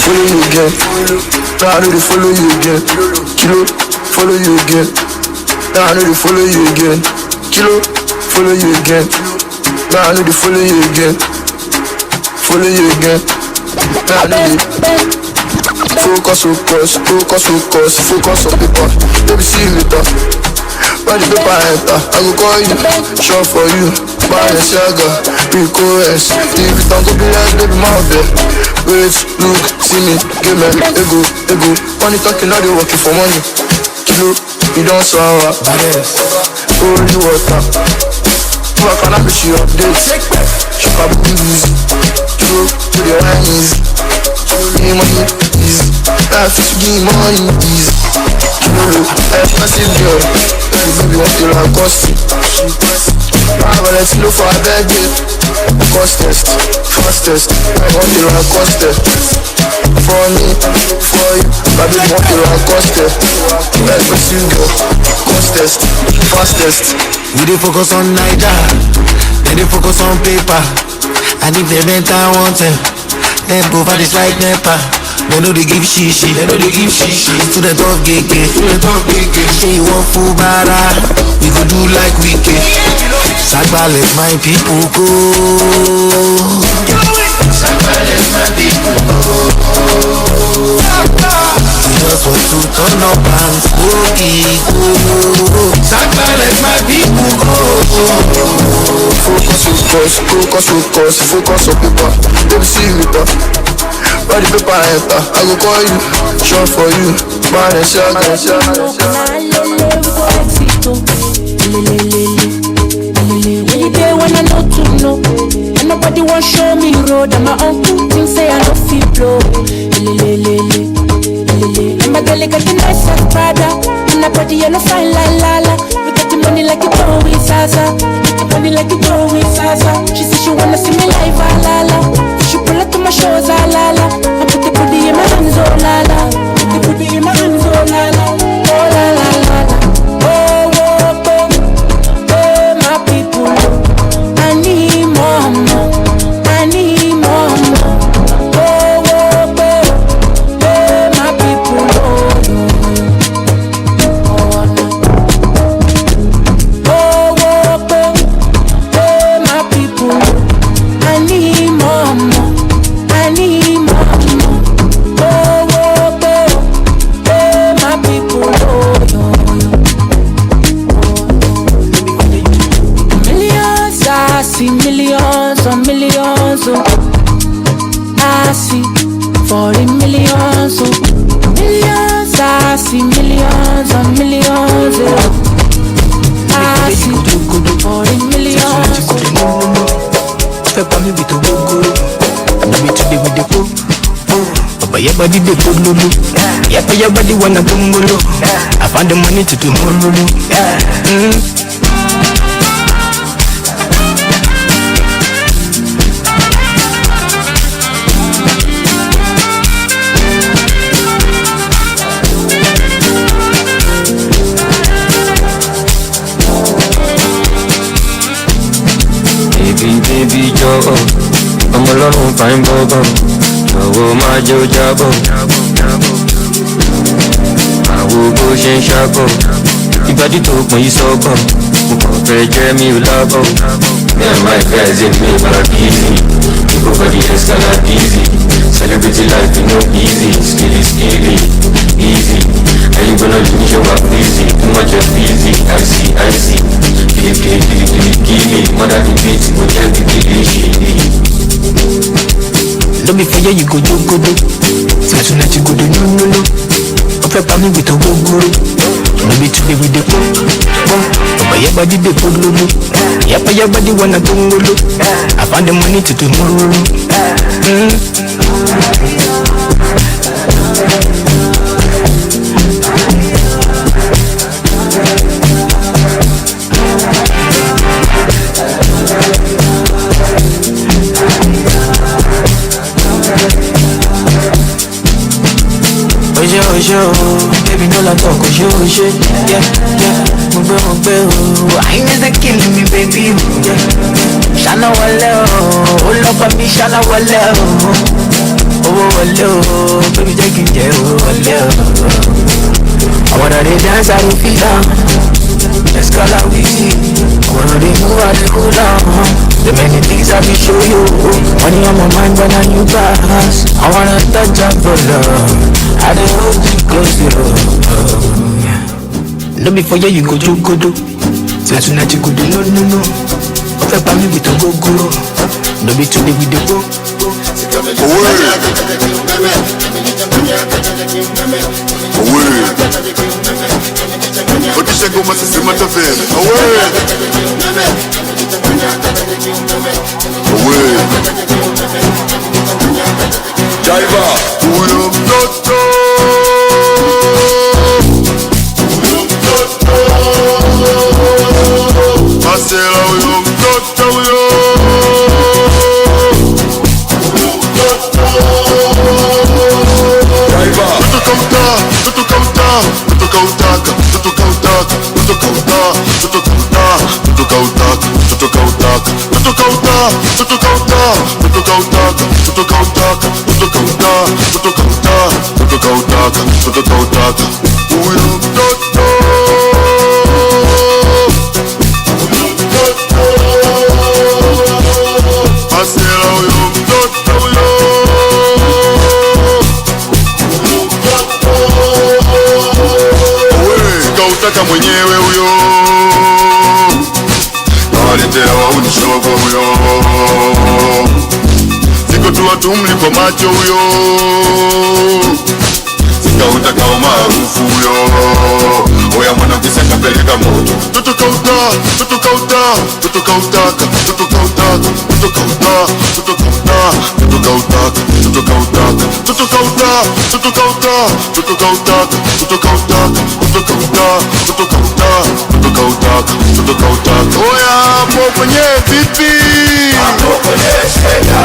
Follow you again. Now I know they follow you again. Kilo, follow you again. Now I know they follow you again. Kilo, follow you again. Now I know they follow you again. Follow you again. Now I know they focus on paper. Baby, see you later. When the paper enter, I go call you, shop for you. Balenciaga, Rico S. If it don't go be like baby, my bed. Wait, look, see me, give me ego. Money talking, now they working for money. Kilo, you don't sour. Holy water. You are gonna be she update. She probably easy. Kilo, to the eyes. Give me money, easy. Life is give me money, easy. Kilo, massive girl. Baby, want to like cost. But let's look for a bad day. fastest, fastest. Want the rock coaster. For me, for you, my baby want the rock coaster. Let's pursue girl, fastest, fastest. We dey focus on Niger, then they focus on paper. And if they rent I want them, then go for this like NEPA. They know they give shishi, student of gege, say you want full bara, we go do like wicked. Sagba let my people go. Sagba let my people go. We just want to turn up and go. Sagba let my people go. Focus on paper. Let me see you later. Why the paper enter? I go call you, short for you, man and shot. When you there when I know to know, and nobody want show me road, and my uncle things say I don't feel blow. And my girl got the nice ass Prada, and my body you no fine like Lala. We got the money like you go with Zaza, money like you go with Zaza. She said she wanna see me live, Lala. She pull up to my shows, Lala. I put the booty in my hands, oh Lala. Put the booty in my hands, oh Lala. Oh la la la la. Oh oh oh, oh my people. I need more, more. I need more, more. Oh oh oh, oh my people. Oh no. Oh oh oh, oh my people. I need more, more. I need more, more. Oh, oh, oh, oh, my people, oh, yo, yo. Millions, I see millions on millions, oh. I see 40 millions, oh. Millions, I see millions on millions, oh. I see 40 millions, But your body they go lulu. Yeah, but your body wanna bungalow. I found the money to do more lulu. Baby, Joe, I'm alone, fine, bobo. Owó máa jẹ́ ó jábọ̀, àwo bó ṣe ń ṣàbọ̀, ìbàdí tó pọ̀ yìí sọ́kọ̀, mo kàn fẹ́ jẹ́ mi ò lábọ̀. Me and my guys in me back easy, everybody else cannot easy. Celebrity life is no easy, skilly, easy. And you gonna leave me show up easy, too much of easy, I see. Kill it, mother the beat, go tell the kill Don't be for you go do. So tonight you go do no. Open pa me with a go. No be today with the pop. But your body they put lulu. Yeah, but your body wanna go lulu. I found the money to do more. Ojo, baby no la talk, ojo, yeah. I need the killing me, baby, yeah. Shana wale, oh, love for me, shana wale, oh, baby, take it, wale. I wanna dance, I don't feel down. Let's call out easy. I wanna move, I dey cool down. The many things I be show you. Money on my mind when I new pass. I wanna touch up for love. I dey hold you close, no be for you go do. Say tonight you go do no. Open pa me with a go. No be today with the go. What you say, go, my sister, my tafel. Away. Driver, pull up, doctor. Marcela, we up, doctor, we up. watumli kwa macho yo. Sika utaka umaarufu yo. Oya mwana ukisaka peleka moto. Toto kauta, toto kauta, toto kautaka, toto kautaka, toto kauta, toto kauta, toto kautaka, toto kautaka, toto kauta, toto kauta, toto kautaka, toto kautaka, toto kauta, toto kauta, toto kautaka, toto kautaka. Oya hapo kwenye vipi? Hapo kwenye sheda.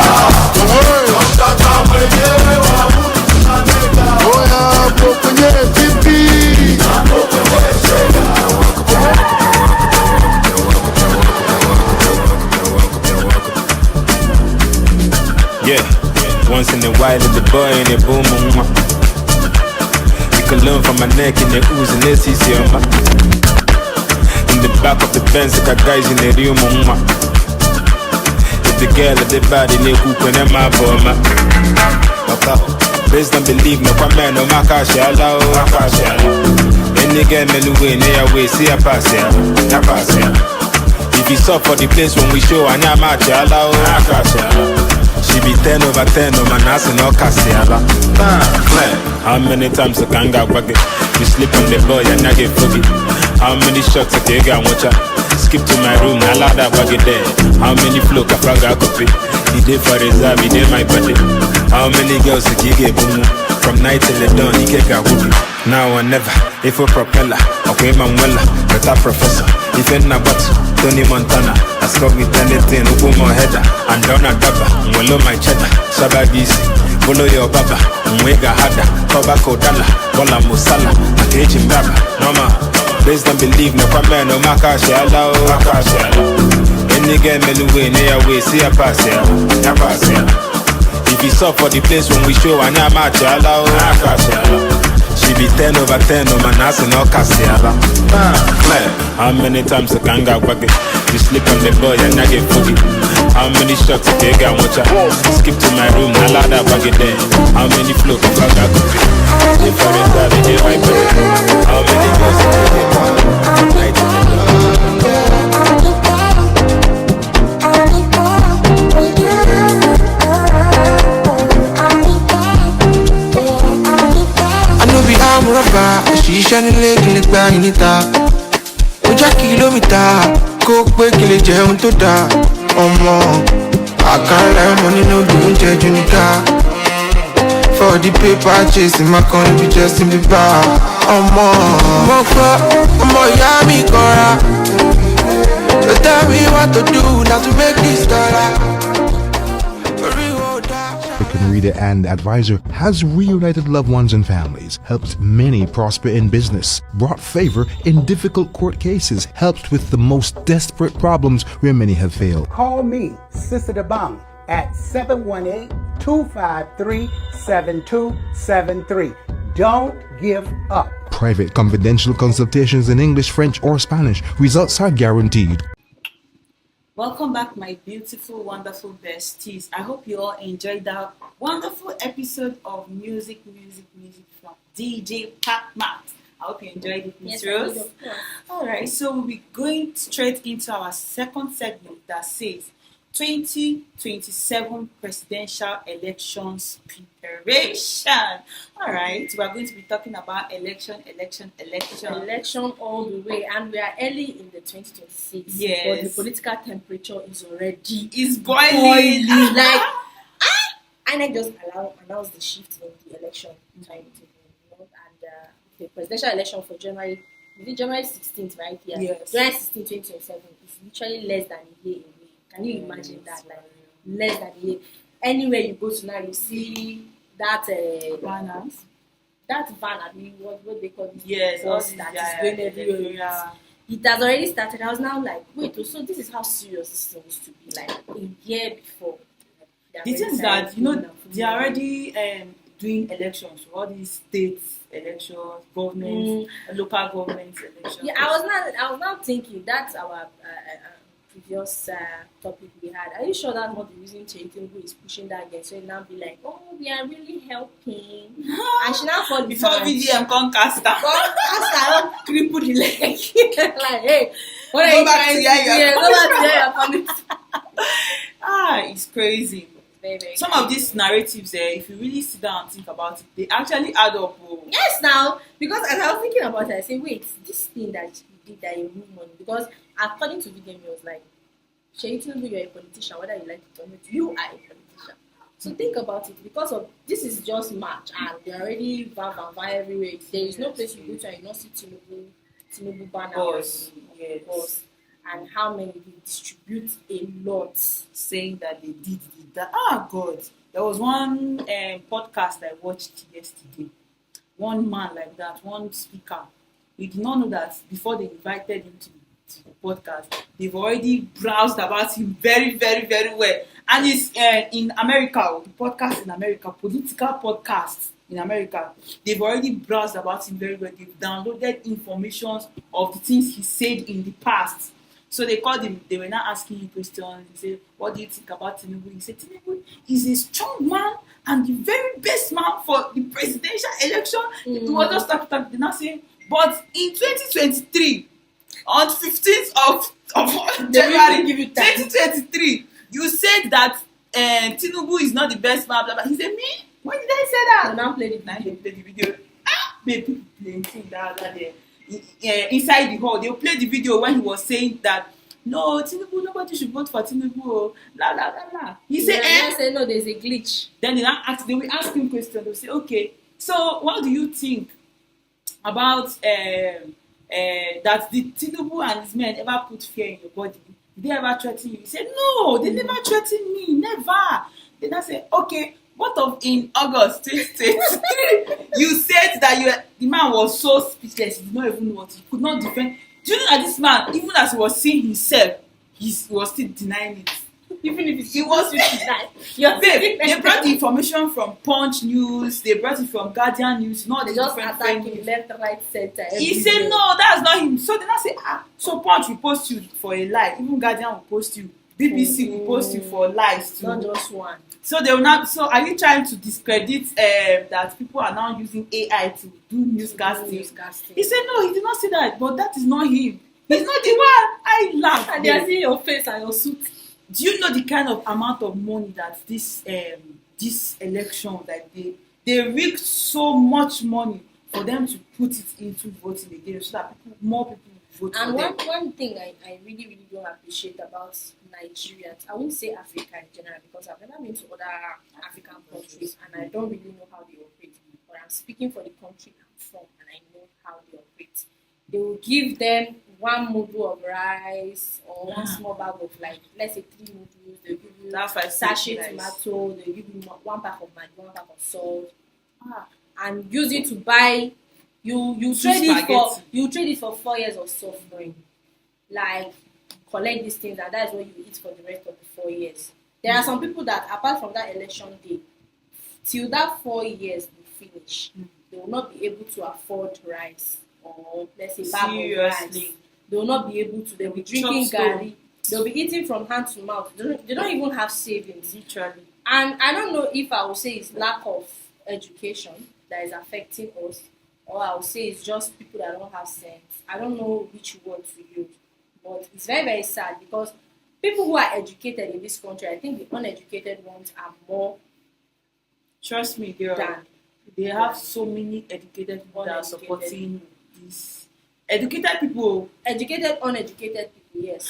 Kautaka mwenyewe wa mtu kameka. Oya hapo kwenye vipi? Hapo kwenye sheda. Yeah, once in a while the boy in a boom boom. You can learn from my neck in the ooze and this is your ma. In the back of the Benz, got guys in the room. If the girl at the body, they cook when I'm my boy. Please don't believe no comment, no makashi allow. Any girl me win, they away, see a pass here. If you saw for the place when we show, I know match allow. She be 10 over 10, no man, that's no Cassiala. How many times I can get back? You sleep on the boy and I get foggy. How many shots I take and watch out? Skip to my room, I like that bag there. How many flow can I copy? He did for reserve, he did my body. How many girls did you get boom? From night till the dawn, he can't get whoopie. Now or never, if a propeller, okay, Manuela, but a professor. If in a battle, Tony Montana, I scored with anything, open my header, and down a dabba, wallow my cheddar, Sabadisi, follow your baba, Mwega Hada, Kobako Dala, Bola Musala, a cage in Baba, Mama, please don't believe no comment, no Makashi allow, any game anyway, near way, see a pass here, if you saw for the place when we show, I know match allow, she be 10 over 10, no man, that's no Cassiala. How many times I can get back? You sleep on the boy and I get foggy. How many shots I take and watch out? Skip to my room, I like that bag there. How many flow can I get copy? If I didn't have it, my baby. How many girls I take from night to the ṣiṣẹ́ nílé kí lè gba ìníta ó já kìlómítà kó pé kí lè jẹun tó dáa ọmọ àkàrà ẹ̀mọ́ nínú oúnjẹ jù níta for the paper chasing my con be just in the bar ọmọ mo gbọ́ ọmọ ìyá mi kọ́ra so tell me what to do now to make this dollar. African reader and advisor has reunited loved ones and families, helped many prosper in business, brought favor in difficult court cases, helped with the most desperate problems where many have failed. Call me, Sister Dabang, at 718-253-7273. Don't give up. Private confidential consultations in English, French, or Spanish. Results are guaranteed. Welcome back, my beautiful, wonderful besties. I hope you all enjoyed that wonderful episode of Music from DJ Pat Matt. I hope you enjoyed it, Miss Rose. Alright, so we'll be going straight into our second segment that says 2027 presidential elections preparation. Alright, we are going to be talking about election all the way, and we are early in the 2026. Yes. But the political temperature is already boiling. Like INEC just announced the shift in the election timetable, and the presidential election for January 16th, right here. Yes. January 16th, 2027 is literally less than a year away. Can you imagine that? Like less than a year. Anywhere you go to now, you see that banners. That van, I mean, what they call it? Yes, that is going everywhere. Yeah. It has already started. I was now like, wait, so this is how serious this seems to be. Like a year before. The thing is that they are already doing elections, all these states elections, government, local government elections. Yeah, I was not thinking that's our previous topic we had. Are you sure that's not the reason Chetingo is pushing that again? So it now be like, oh, we are really helping. And she now fall before VDM Concaster. Concaster cripple the leg. Like, hey, go back to where you're coming. It's crazy. very, very Some crazy. of these narratives, if you really sit down and think about it, they actually add up. Oh. Yes, now, because as I was thinking about it, I said, wait, this thing that you did that you move money, because according to Video, he was like, Shaitan, you're a politician, whether you like it or not, you are a politician. So think about it, because of this is just March and they're already van everywhere. There is no place you go to and you not see Tinubu banner. Boss, yes. Boss. And how many they distribute a lot, saying that they did that. Ah, God. There was one podcast I watched yesterday. One man like that, one speaker. We did not know that before they invited him to the podcast, they've already browsed about him very, very, very well. And it's in America, the podcast in America, political podcasts in America. They've already browsed about him very well. They've downloaded information of the things he said in the past. So they called him, they were not asking him questions. He said, what do you think about Tinubu? He said, Tinubu is a strong man and the very best man for the presidential election. He was just talking, they not saying, but in 2023, on 15th of January 2023, you said that Tinubu is not the best man. Blah, blah. He said, me? When did I say that? I now play the video. Babe, people playing that there. Inside the hall, they'll play the video when he was saying that no, Tinubu, nobody should vote for Tinubu. Blah blah blah blah. He said, say no, there's a glitch. Then they will ask him questions. They'll say, okay, so what do you think about that the Tinubu and his men ever put fear in your body? Did they ever threaten you? He said, no, they never threatened me, never. Then I said, okay. What of in August 2023, you said that the man was so speechless, he did not even know what he could not defend. Do you know that this man, even as he was seeing himself, he was still denying it. Even if he was still denying. They brought the information from Punch News, they brought it from Guardian News, not the just different attacking left, right, center. He said, no, that's not him. So then I say, so Punch will post you for a lie, even Guardian will post you, BBC will post you for lies too. Not just one. So they will not. So are you trying to discredit that people are now using AI to do newscasting? He said no, he did not say that, but that is not him. He's not the one. I laughed. And they are seeing your face and your suit. Do you know the kind of amount of money that this election, like they rigged so much money for them to put it into voting again, so that more people vote and for them. And one thing I really, really don't appreciate about Nigerians, I won't say Africa in general because I've never been to other African countries and I don't really know how they operate. But I'm speaking for the country I'm from and I know how they operate. They will give them one module of rice or one small bag of, like, let's say 3 noodles. They'll give you sachet tomato. They'll give you one pack of maggi, one pack of salt, and use it to buy. You trade it for 4 years of suffering. Like, collect these things, and that is what you eat for the rest of the 4 years. There are some people that, apart from that election day, till that 4 years will finish, they will not be able to afford rice or, let's say, bag of rice. They will not be able to. They'll be drinking garri. They'll be eating from hand to mouth. They don't even have savings. Literally. And I don't know if I will say it's lack of education that is affecting us, or I would say it's just people that don't have sense. I don't know which word to use. But it's very, very sad because people who are educated in this country, I think the uneducated ones are more. Trust me, girl. They have so many educated people that are supporting this. Educated people. Educated, uneducated people, yes.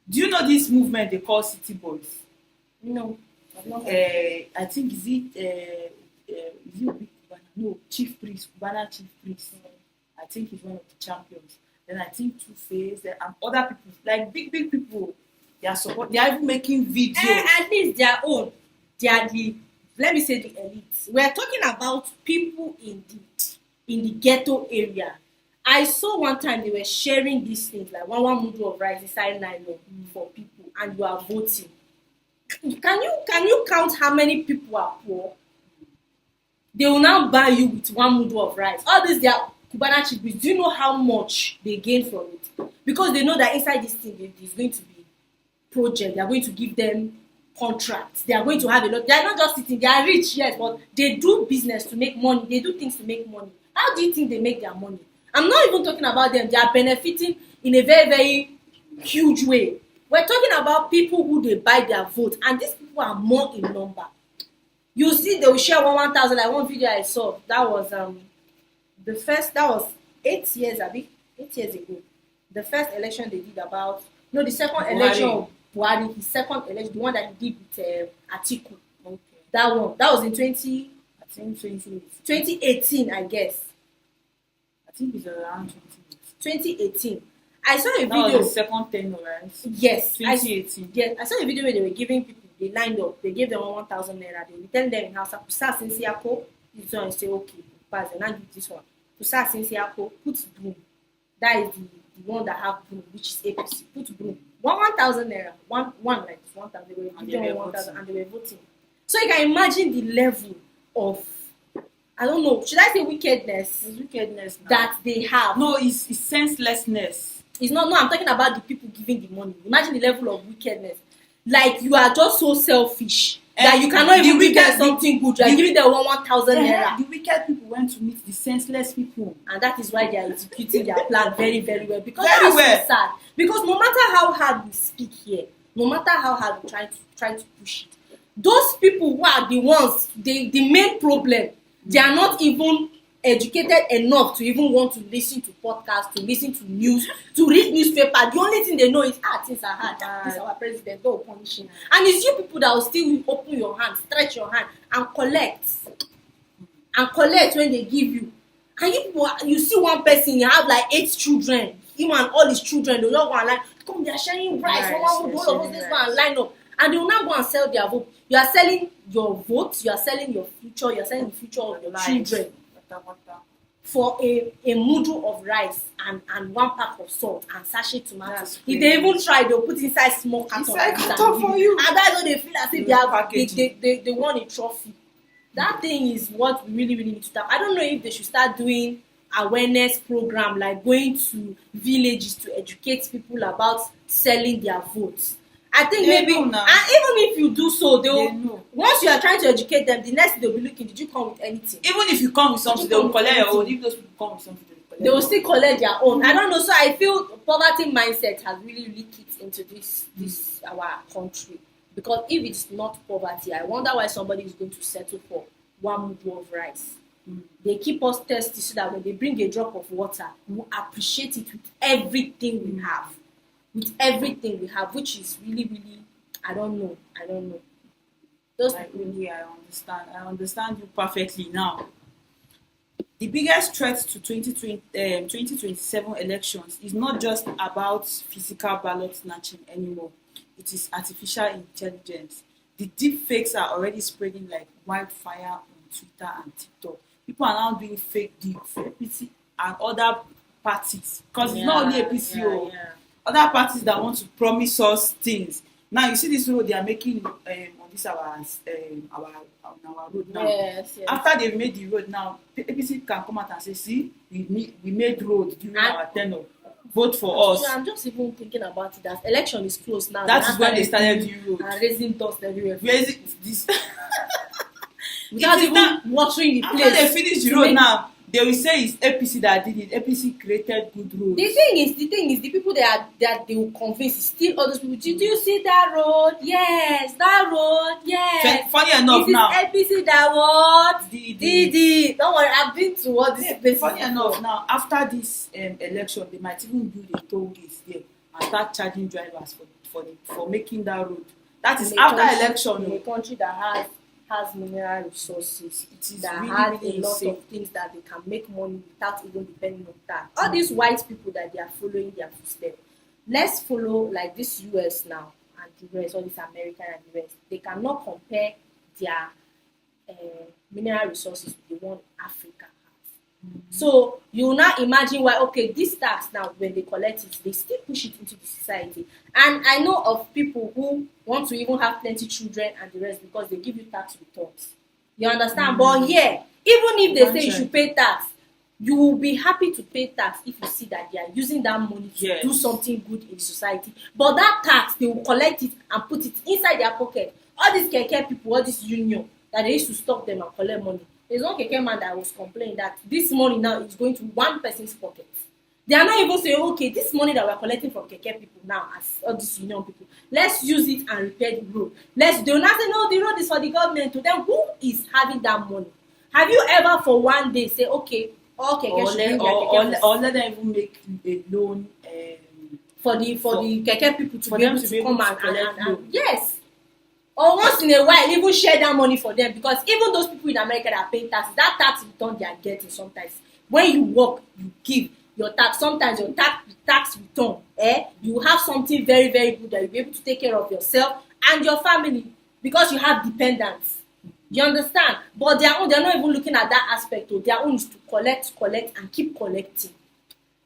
Do you know this movement they call City Boys? No. I think is it no, Chief Priest, Cubana Chief Priest. I think he's one of the champions. Then I think Two-Face and other people, like big people, they are even making videos. At least their own. They are let me say the elites. We are talking about people in the ghetto area. I saw one time they were sharing these things, like one noodle of rice inside nylon for people, and you are voting. Can you count how many people are poor? They will now buy you with one noodle of rice. All this, they are Cubana chips. Do you know how much they gain from it? Because they know that inside this thing there's going to be project. They are going to give them contracts. They are going to have a lot. They are not just sitting. They are rich, yes, but they do business to make money. They do things to make money. How do you think they make their money? I'm not even talking about them. They are benefiting in a very, very huge way. We're talking about people who they buy their vote, and these people are more in number. You see, they will share 1,000. Like one video I saw, that was the first. That was 8 years, 8 years ago. The first election they did about the second Buhari. election of Buhari, his second election, the one that he did with Atiku. Okay. That one. That was in 2018, I guess. I think it's around 2018. I saw a that was video. the second tenure, right? Yes. 2018. Yes, I saw a video where they were giving people, they lined up, they gave them 1,000 naira, they were telling them in house, Pusa Sinsiako, this one, say, okay, pass, and I give this one. Pusa Sinsiako, put broom. That is the one that have broom, which is APC. Put broom. 1,000 naira, one like 1,000, they were giving them 1,000 and they were voting. So you can imagine the level of, I don't know, should I say wickedness? It's wickedness now. That they have. No, it's senselessness. It's not. No, I'm talking about the people giving the money. Imagine the level of wickedness. Like you are just so selfish that you cannot even give them something good. You are giving them 1,000 naira. The wicked people went to meet the senseless people, and that is why they are executing their plan very, very well. Because very that's so sad. Because no matter how hard we speak here, no matter how hard we try to push it, those people who are the ones, the main problem, they are not even educated enough to even want to listen to podcasts, to listen to news, to read newspaper. The only thing they know is things are hard. This our president, don't punish him. And it's you people that will still open your hand, stretch your hand, and collect when they give you. And you people, you see one person, you have like 8 children, him and all his children, they all go and line. Come, they are sharing rice. All of us, this one line up, and they will not go and sell their vote. You are selling your vote. You are selling your future. You are selling the future of your children for a mudu of rice and 1 pack of salt and sachet tomatoes. If they even try, they'll put inside small carton for you. And that's what they feel as if they won a trophy. That thing is what we really, really need to start. I don't know if they should start doing awareness program, like going to villages to educate people about selling their votes. I think they maybe, and even if you do so, they will. Once you are trying to educate them, the next they'll be looking. Did you come with anything? Even if you come with something, they will collect your own. If those people come with something, they will still collect their own. I don't know. So I feel poverty mindset has really, really kicked into this our country. Because if it's not poverty, I wonder why somebody is going to settle for 1 mudu of rice. They keep us thirsty so that when they bring a drop of water, we appreciate it with everything we have. With everything we have, which is really, really, I don't know. Those really, I understand you perfectly now. The biggest threat to 2027 elections is not just about physical ballot snatching anymore. It is artificial intelligence. The deep fakes are already spreading like wildfire on Twitter and TikTok. People are now doing fake deals for APC and other parties. Because it's not only APC. Other parties that want to promise us things. Now you see this road they are making on this our road now. Yes. After they've made the road now, APC can come out and say, see, we made road during our tenure. Vote for us. I'm just even thinking about it. That election is close now. That is when they started doing road. And raising dust everywhere. Where is it? This without even watering the place. After they finish the road now, they will say it's APC that did it. APC created good roads. The thing is, the people that they will convince is still all those people. Did you see that road? Yes, that road. Yes. Funny enough now. This is APC that what? Did. Don't worry, I've been to all this places. Funny enough now, after this election, they might even build a toll gate there and start charging drivers for making that road. That is after election. In a country that has mineral resources, it is that really, has really a lot insane. of things that they can make money without even depending on that. All these white people that they are following their footsteps. Let's follow like this US now and the rest, all this American and the rest. They cannot compare their mineral resources with the one Africa has. So you now imagine why, okay, this tax now, when they collect it, they still push it into the society. And I know of people who want to even have plenty children and the rest because they give you tax returns. You understand? But here, even if they say you should pay tax, you will be happy to pay tax if you see that they are using that money to do something good in society. But that tax, they will collect it and put it inside their pocket. All these keke people, all this union, that they used to stop them and collect money. There's one keke man that was complaining that this money now is going to one person's pocket. They are not even saying, okay, this money that we're collecting from keke people now, as all these union people, let's use it and repair the road. They'll not say, no, the road is for the government. To them, who is having that money? Have you ever for one day say, okay, all keke should bring their keke or let them even make a loan for the keke people to for be them able to be able come to collect loan. yes. Or once in a while, even share that money for them, because even those people in America that are paying taxes, that tax return they are getting sometimes. When you work, you give your tax. Sometimes your tax return, you have something very, very good that you'll be able to take care of yourself and your family because you have dependents. You understand? But their own, they're not even looking at that aspect. Their own is to collect, and keep collecting.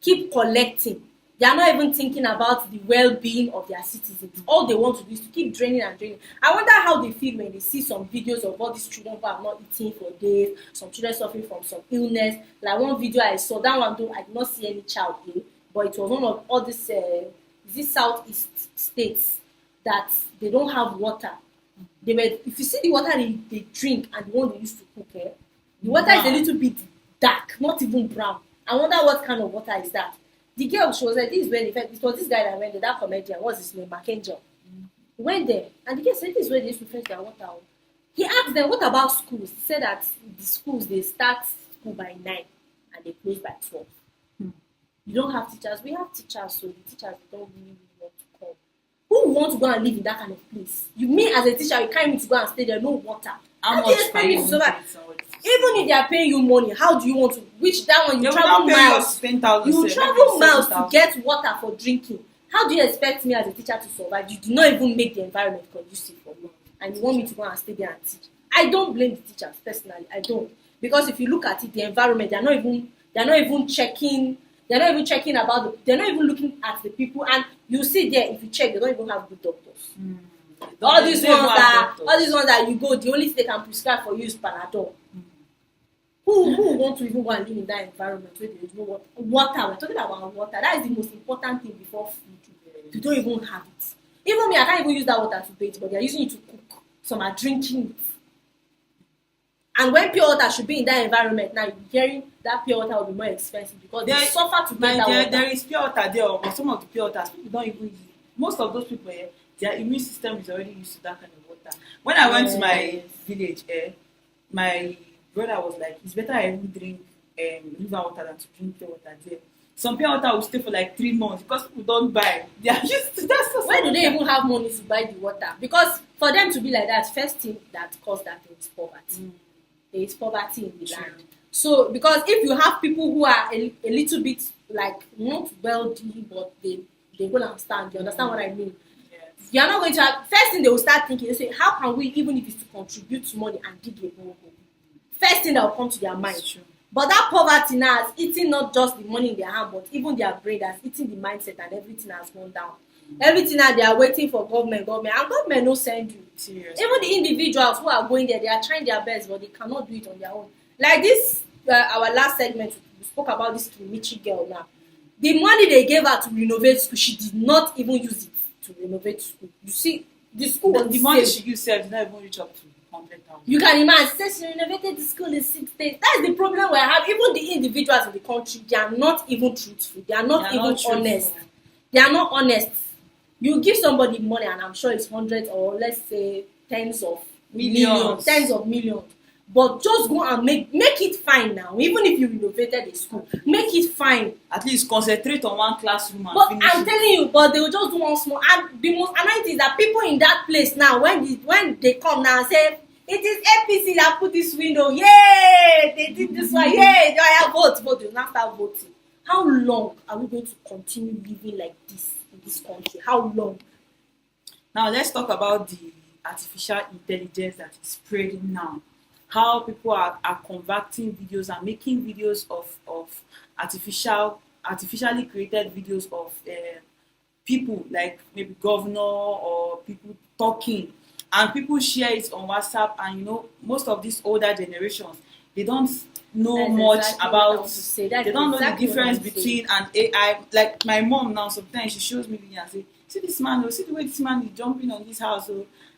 Keep collecting. They are not even thinking about the well-being of their citizens. All they want to do is to keep draining and draining. I wonder how they feel when they see some videos of all these children who have not eaten for days, some children suffering from some illness. Like one video I saw, that one though I did not see any child there, but it was one of all these southeast states that they don't have water. If you see the water they drink and the one they used to cook, the water is a little bit dark, not even brown. I wonder what kind of water is that. The girl, she was like, this is where it was this guy that went there, that comedian, what's his name, Mackenzie. He went there, and the girl said, this is where they used to fetch their water. He asked them, what about schools? He said that the schools, they start school by 9 and they close by 12. You don't have teachers. We have teachers, so the teachers don't really want to come. Who would want to go and live in that kind of place? You mean as a teacher, you can't even to go and stay there, no water. How much can you even if they are paying you money, how do you want to reach that one? You travel miles. You travel miles to get water for drinking. How do you expect me as a teacher to survive? You do not even make the environment conducive for me, and you want me to go and stay there and teach. I don't blame the teachers personally. I don't, because if you look at it, the environment, they're not even checking. They're not even checking about they're not even looking at the people, and you see there, if you check, they don't even have good doctors. All these ones that you go, the only thing they can prescribe for you is Panadol. Who want to even go and live in that environment where there is no water? Water, we're talking about water. That is the most important thing before food. You don't even have it. Even me, I can't even use that water to bathe, but they're using it to cook. Some are drinking it. And when pure water should be in that environment, now you're hearing that pure water will be more expensive because they suffer to get that water. There is pure water there, but some of the pure waters people don't even use. Most of those people, their immune system is already used to that kind of water. When I went to my village, my brother was like, it's better I even drink river water than to drink pure water there. Some pure water will stay for like 3 months because people don't buy. They are used to that. Where do they even have money to buy the water? Because for them to be like that, first thing that caused that thing is poverty. There is poverty in the land. So, because if you have people who are a little bit like not wealthy, but they will understand. You understand what I mean? You are not going to have, first thing they will start thinking, they say, how can we, even if it's to contribute money and dig a borehole? First thing that will come to their mind. But that poverty now has eaten not just the money in their hand, but even their brain has eaten the mindset, and everything has gone down. Everything now they are waiting for government, and government no send you. Seriously. Even the individuals who are going there, they are trying their best, but they cannot do it on their own. Like this, our last segment, we spoke about this Michi girl now. The money they gave her to renovate school, she did not even use it to renovate school. You see, the school was the money she used did not even reach up to 100,000. You can imagine, say she renovated the school in 6 days. That's the problem we have. Even the individuals in the country, they are not even truthful. They are not even honest. They are not honest. You give somebody money, and I'm sure it's hundreds or let's say tens of millions. But just go and make it fine now. Even if you renovated the school, make it fine. At least concentrate on one classroom and finish I'm telling you, but they will just do one small. And the most annoying thing is that people in that place now, when they come now and say, it is APC that put this window, yay, they did this one, yay, I have vote, they will not start voting. How long are we going to continue living like this in this country? How long? Now let's talk about the artificial intelligence that is spreading now. How people are converting videos and making videos of artificially created videos of people, like maybe governor or people talking, and people share it on WhatsApp. And most of these older generations, they don't know much about. They don't know the difference between an AI. Like my mom now, sometimes she shows me video and say, "See this man, see the way this man is jumping on this house."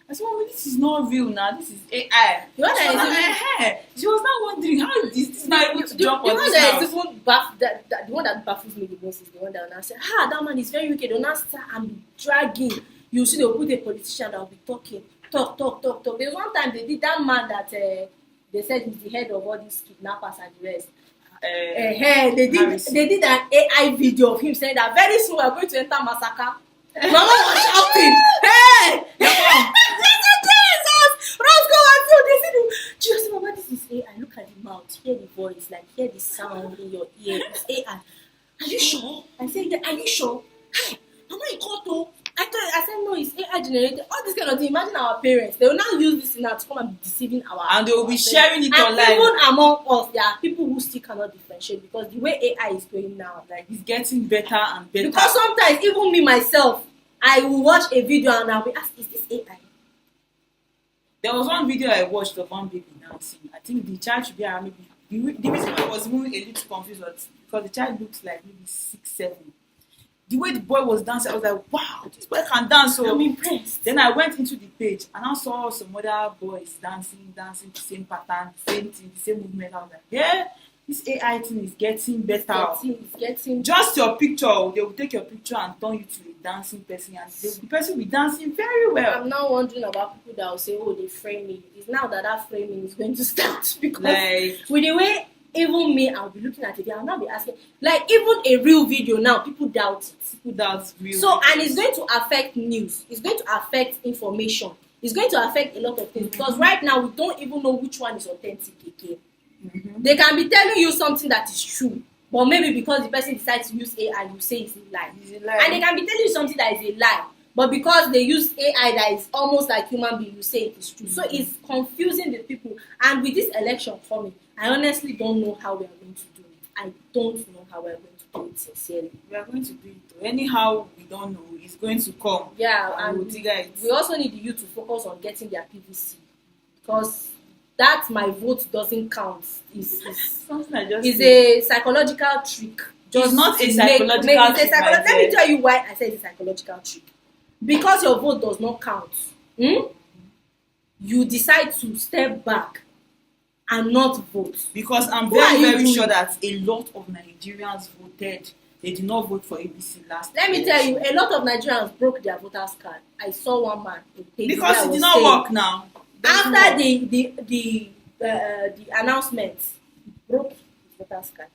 I said, "Oh, this is not real now. This is AI." She was not wondering how is this not able to jump on this house. The one that baffles me the most is the one that will now say, that man is very wicked. They'll now start and dragging. You see, they'll put a politician that will be talking. Talk. There was one time they did that man that they said he's the head of all these kidnappers and the rest. They did an AI video of him saying that very soon we are going to enter massacre. Mama was shouting, "Hey! Jesus! Roscoe and so they said, Jesus, Mama, this is AI. Look at the mouth, hear the voice, like hear the sound in your ear. It's AI. Are you sure?" I said, "Are you sure?" "Hey, Mama, you called though." I said, "No, it's AI generated." All this kind of thing. Imagine our parents. They will now use this now to come and be deceiving and they will be sharing it online. And even among us, there are people who still cannot differentiate because the way AI is going now, like it's getting better and better. Because sometimes even me myself, I will watch a video and I'll be asked, "Is this AI?" There was one video I watched of one baby dancing. I think the child should be around maybe the reason I was even a little confused was because the child looks like maybe 6, 7. The way the boy was dancing, I was like, "Wow, this boy can dance!" So I'm impressed. Then I went into the page and I saw some other boys dancing the same pattern, same thing, the same movement. I was like, "Yeah, this AI thing is getting better." It's getting. Just your picture, they will take your picture and turn you to a dancing person, and the person will be dancing very well. I'm now wondering about people that will say, "Oh, they frame me." It's now that framing is going to start because with the way. Even me, I'll be looking at it. I'll now be asking, like even a real video now, people doubt it. People doubt real. So, and it's going to affect news. It's going to affect information. It's going to affect a lot of things because right now we don't even know which one is authentic again. They can be telling you something that is true, but maybe because the person decides to use AI, you say it's a lie. And they can be telling you something that is a lie, but because they use AI that is almost like human being, you say it is true. So it's confusing the people. And with this election coming, I honestly don't know how we are going to do it. I don't know how we are going to do it sincerely. We are going to do it. Anyhow, we don't know. It's going to come. Yeah, and we also need the youth to focus on getting their PVC because that my vote doesn't count is a psychological trick. It's not a psychological trick. Let me tell you why I say it's a psychological trick. Because your vote does not count, you decide to step back and not vote. Because I'm very sure that a lot of Nigerians voted. They did not vote for ABC last Let me tell you, a lot of Nigerians broke their voters card. I saw one man. Because it did not work now. After the announcement, he broke his voters card.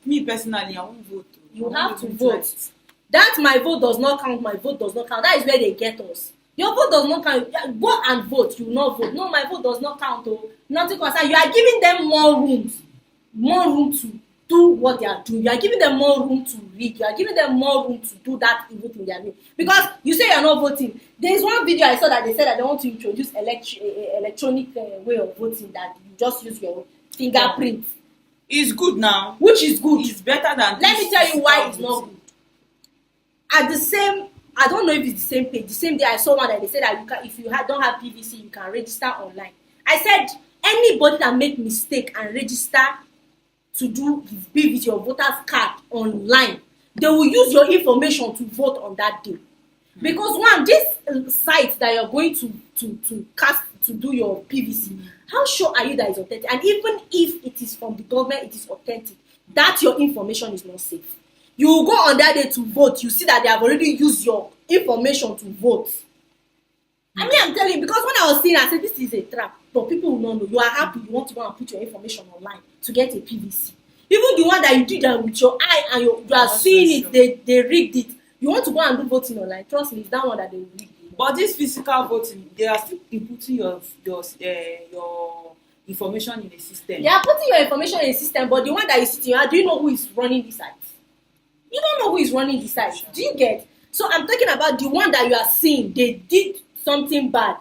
Me personally, I won't vote. You have to vote. That my vote does not count, my vote does not count. That is where they get us. Your vote does not count. Go and vote, you will not vote. No, my vote does not count. Nothing concerned. You are giving them more room to do what they are doing. You are giving them more room to read. You are giving them more room to do that evil thing they are doing. Because you say you are not voting. There is one video I saw that they said that they want to introduce electronic way of voting that you just use your fingerprint. It's good now. Which is good. It's better than. Let me tell you why it's not good. At the same, I don't know if it's the same page. The same day I saw one that they said that if you don't have PVC, you can register online. I said anybody that make mistake and register to do his PVC or voter's card online, they will use your information to vote on that day. Because one, this site that you're going to cast to do your PVC, how sure are you that it's authentic? And even if it is from the government, it is authentic, that your information is not safe. You will go on that day to vote, you see that they have already used your information to vote. I mean, I'm telling you, because when I was seeing, I said, this is a trap. But people will not know. You are happy, you want to go and put your information online to get a PVC. Even the one that you did that with your eye and you are seeing it, they rigged it. You want to go and do voting online, trust me, it's that one that they will rig. But this physical voting, they are still inputting your information in the system. They are putting your information in the system, but the one that you see, do you know who is running the site? You don't know who is running the site. Do you get? So I'm talking about the one that you are seeing. They did something bad.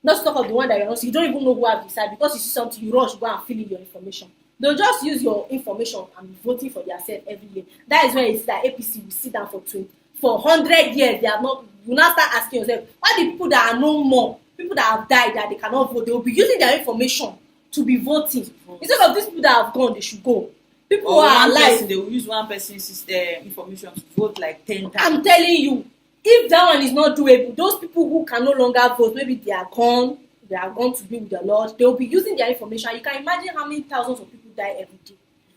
Not to talk of the one that you're not seeing. You don't even know who have the site because you see something, you rush, go and fill in your information. They'll just use your information and be voting for themselves every year. That is where it's like APC will sit down for 100 years. They are not. You now start asking yourself, why the people that are no more, people that have died, that they cannot vote, they will be using their information to be voting. Instead of these people that have gone, they should go. People who are alive, they will use one person's information to vote like 10 times. I'm telling you, if that one is not doable, those people who can no longer vote, maybe they are gone to be with the Lord, they will be using their information. You can imagine how many thousands of people die every day.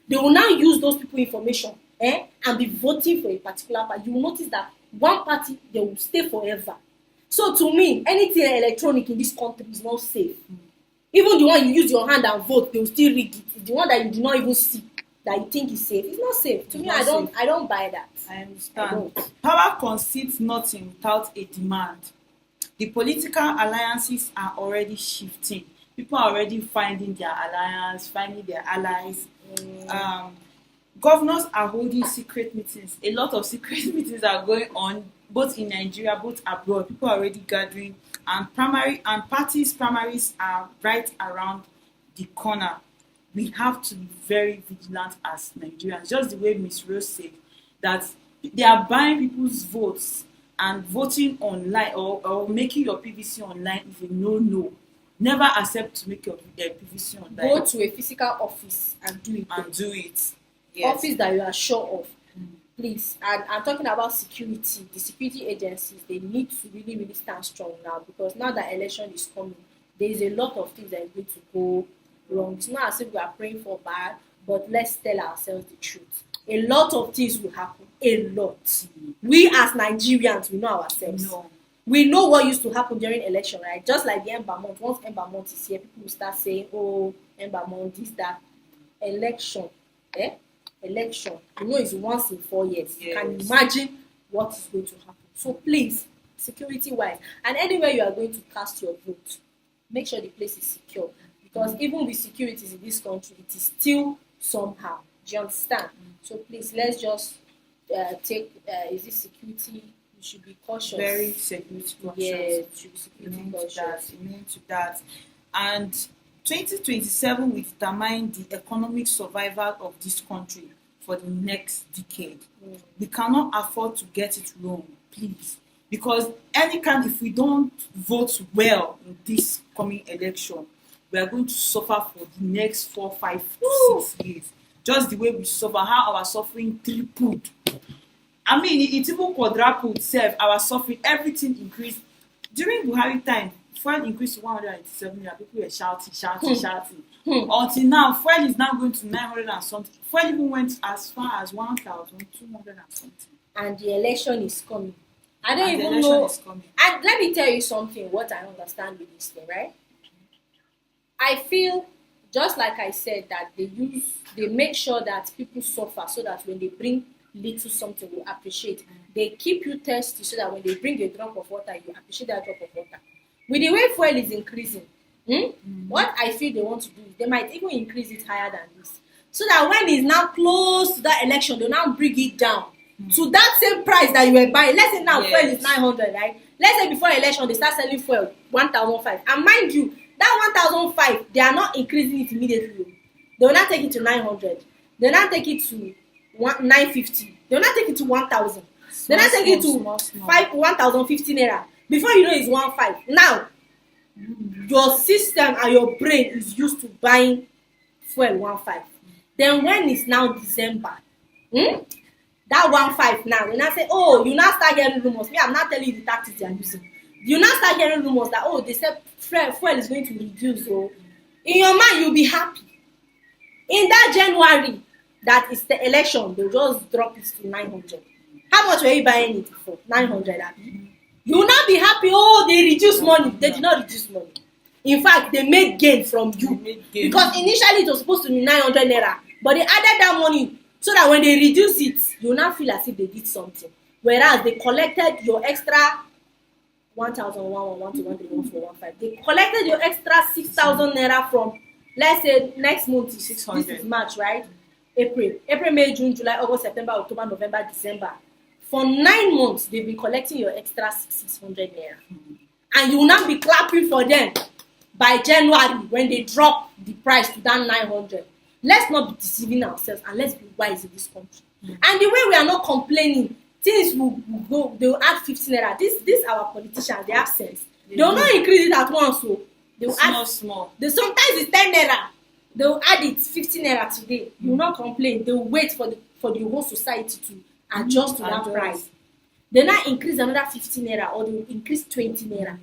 They will now use those people information and be voting for a particular party. You will notice that one party, they will stay forever. So to me, anything electronic in this country is not safe. Even the one you use your hand and vote, they will still rig it. The one that you do not even see that you think is safe, it's not safe. To me, I don't buy that. I understand. Power concedes nothing without a demand. The political alliances are already shifting. People are already finding their alliance, finding their allies. Governors are holding secret meetings. A lot of secret meetings are going on, both in Nigeria, both abroad. People are already gathering, and primaries are right around the corner. We have to be very vigilant as Nigerians. Just the way Ms. Rose said, that they are buying people's votes, and voting online or making your PVC online is a no. Never accept to make your PVC online. Go to a physical office and do it. Yes. Office that you are sure of. Please. And I'm talking about security. The security agencies, they need to really, really stand strong now, because now that election is coming, there is a lot of things that are going to go wrong. It's not as if we are praying for bad, but let's tell ourselves the truth. A lot of things will happen. A lot. We as Nigerians, we know ourselves. No. We know what used to happen during election, right? Just like the Ember month. Once Ember month is here, people will start saying, oh, Ember month, this, that. Election. Election. You know, it's once in 4 years. Yes. You can imagine what is going to happen. So please, security-wise, and anywhere you are going to cast your vote, make sure the place is secure. Because even with securities in this country, it is still somehow. Do you understand? So please, let's just take, is this security? You should be cautious. Very security conscious. Yeah, should be security conscious. Amen to that. And 2027 will determine the economic survival of this country for the next decade. We cannot afford to get it wrong, please. Because if we don't vote well in this coming election, we are going to suffer for the next 4, 5, 6 years. Just the way we suffer, how our suffering tripled. I mean, it even quadrupled itself. Our suffering, everything increased. During Buhari time, fuel increased to 187 naira. People were shouting. Until now, fuel is now going to 900 and something. Fuel even went as far as 1,200 and something. And the election is coming. I don't even know. And let me tell you something, what I understand with this thing, right? I feel, just like I said, that they make sure that people suffer so that when they bring little something, we appreciate. They keep you thirsty so that when they bring a drop of water, you appreciate that drop of water. With the way fuel is increasing, what I feel they want to do is they might even increase it higher than this. So that when it's now close to that election, they'll now bring it down to that same price that you were buying. Let's say now fuel is 900, right? Let's say before election, they start selling fuel 1,500. And mind you, that 1,500, they are not increasing it immediately. They will not take it to 900. They will not take it to 950. They will not take it to 1,000. They will not take it to 1,050 naira. Before you know, it's 1,500. Now, your system and your brain is used to buying fuel 1,500. Then when it's now December, that 1,500 now, they now say, oh, you now start hearing rumors. Me, I'm not telling you the tactics they are using. You now start hearing rumors that, oh, they said fuel is going to reduce. So in your mind, you'll be happy. In that January, that is the election, they'll just drop it to 900. How much were you buying it for? 900. You will not be happy. Oh, they reduce money. They did not reduce money. In fact, they made gain from you. Because initially it was supposed to be 900 naira. But they added that money so that when they reduce it, you will not feel as if they did something. Whereas they collected your extra 1,111 They collected your extra 6,000 naira from, let's say, next month is 600. This is March, right? April, May, June, July, August, September, October, November, December. For 9 months, they've been collecting your extra 600 naira. And you will not be clapping for them by January when they drop the price to that 900. Let's not be deceiving ourselves, and let's be wise in this country. And the way we are not complaining, things will go, they will add 15 naira. This our politicians, they have sense. They will not increase it at once, so they will add small. Sometimes it's 10 naira. They will add it 15 naira today. You will not complain. They will wait for the whole society to adjust to that price. they now increase another 15 naira or they increase 20 naira.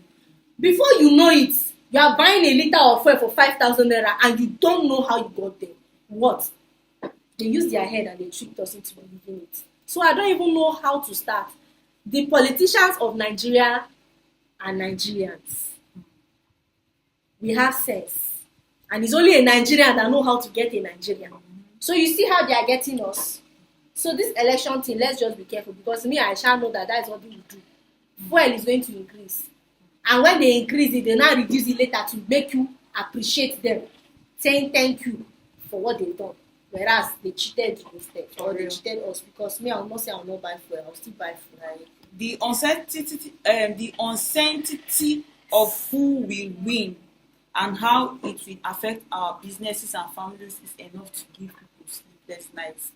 Before you know it, you are buying a liter of fuel for 5,000 naira and you don't know how you got there. What? They use their head and they tricked us into believing it. So I don't even know how to start. The politicians of Nigeria are Nigerians. We have sense. And it's only a Nigerian that know how to get a Nigerian. So you see how they are getting us. So this election thing, let's just be careful, because me, I shall know that is what they will do. Fuel is going to increase. And when they increase it, they now reduce it later to make you appreciate them, saying thank you for what they've done. Whereas they cheated you instead, or they cheated us, because me, I will not say I will not buy fuel, I will still buy fuel. The uncertainty of who will win and how it will affect our businesses and families is enough to give people sleepless nights.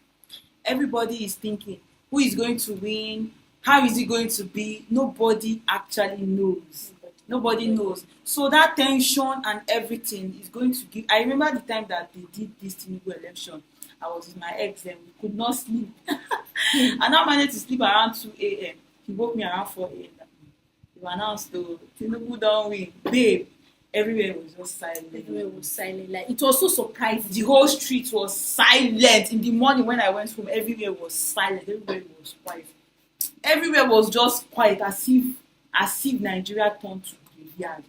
Everybody is thinking, who is going to win? How is it going to be? Nobody actually knows. Nobody knows. So that tension and everything is going to give. I remember the time that they did this Tinubu election. I was with my ex and we could not sleep. And I managed to sleep around 2 a.m. He woke me around 4 a.m. They announced the Tinubu don't win. Babe, everywhere was just silent. Everywhere was silent. Like, it was so surprising. The whole street was silent. In the morning when I went home, everywhere was silent. Everywhere was quiet. Everywhere was just quiet, as if Nigeria turned to graveyard.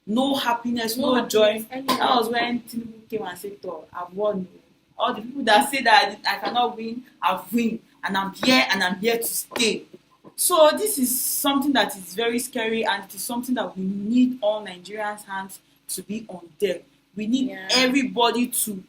No happiness, no joy. That was when Tinubu came and said, "Oh, I've won." All the people that say that I cannot win, I've win, and I'm here to stay. So this is something that is very scary, and it is something that we need all Nigerians' hands to be on deck. We need everybody to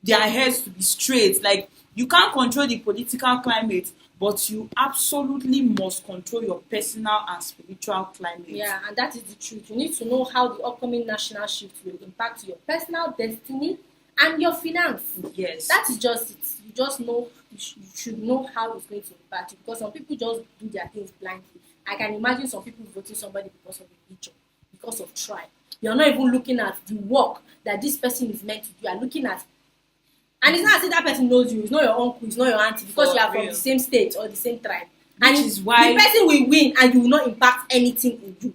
their heads to be straight. Like, you can't control the political climate, but you absolutely must control your personal and spiritual climate. Yeah, and that is the truth. You need to know how the upcoming national shift will impact your personal destiny and your finance. Yes. That is just it. You just know, you should know how it's going to impact you, because some people just do their things blindly. I can imagine some people voting somebody because of religion, because of tribe. You're not even looking at the work that this person is meant to do. You are looking at, and it's not as if that person knows you. It's not your uncle, it's not your auntie, because you are from the same state or the same tribe. And which is why the person will win and you will not impact anything in you.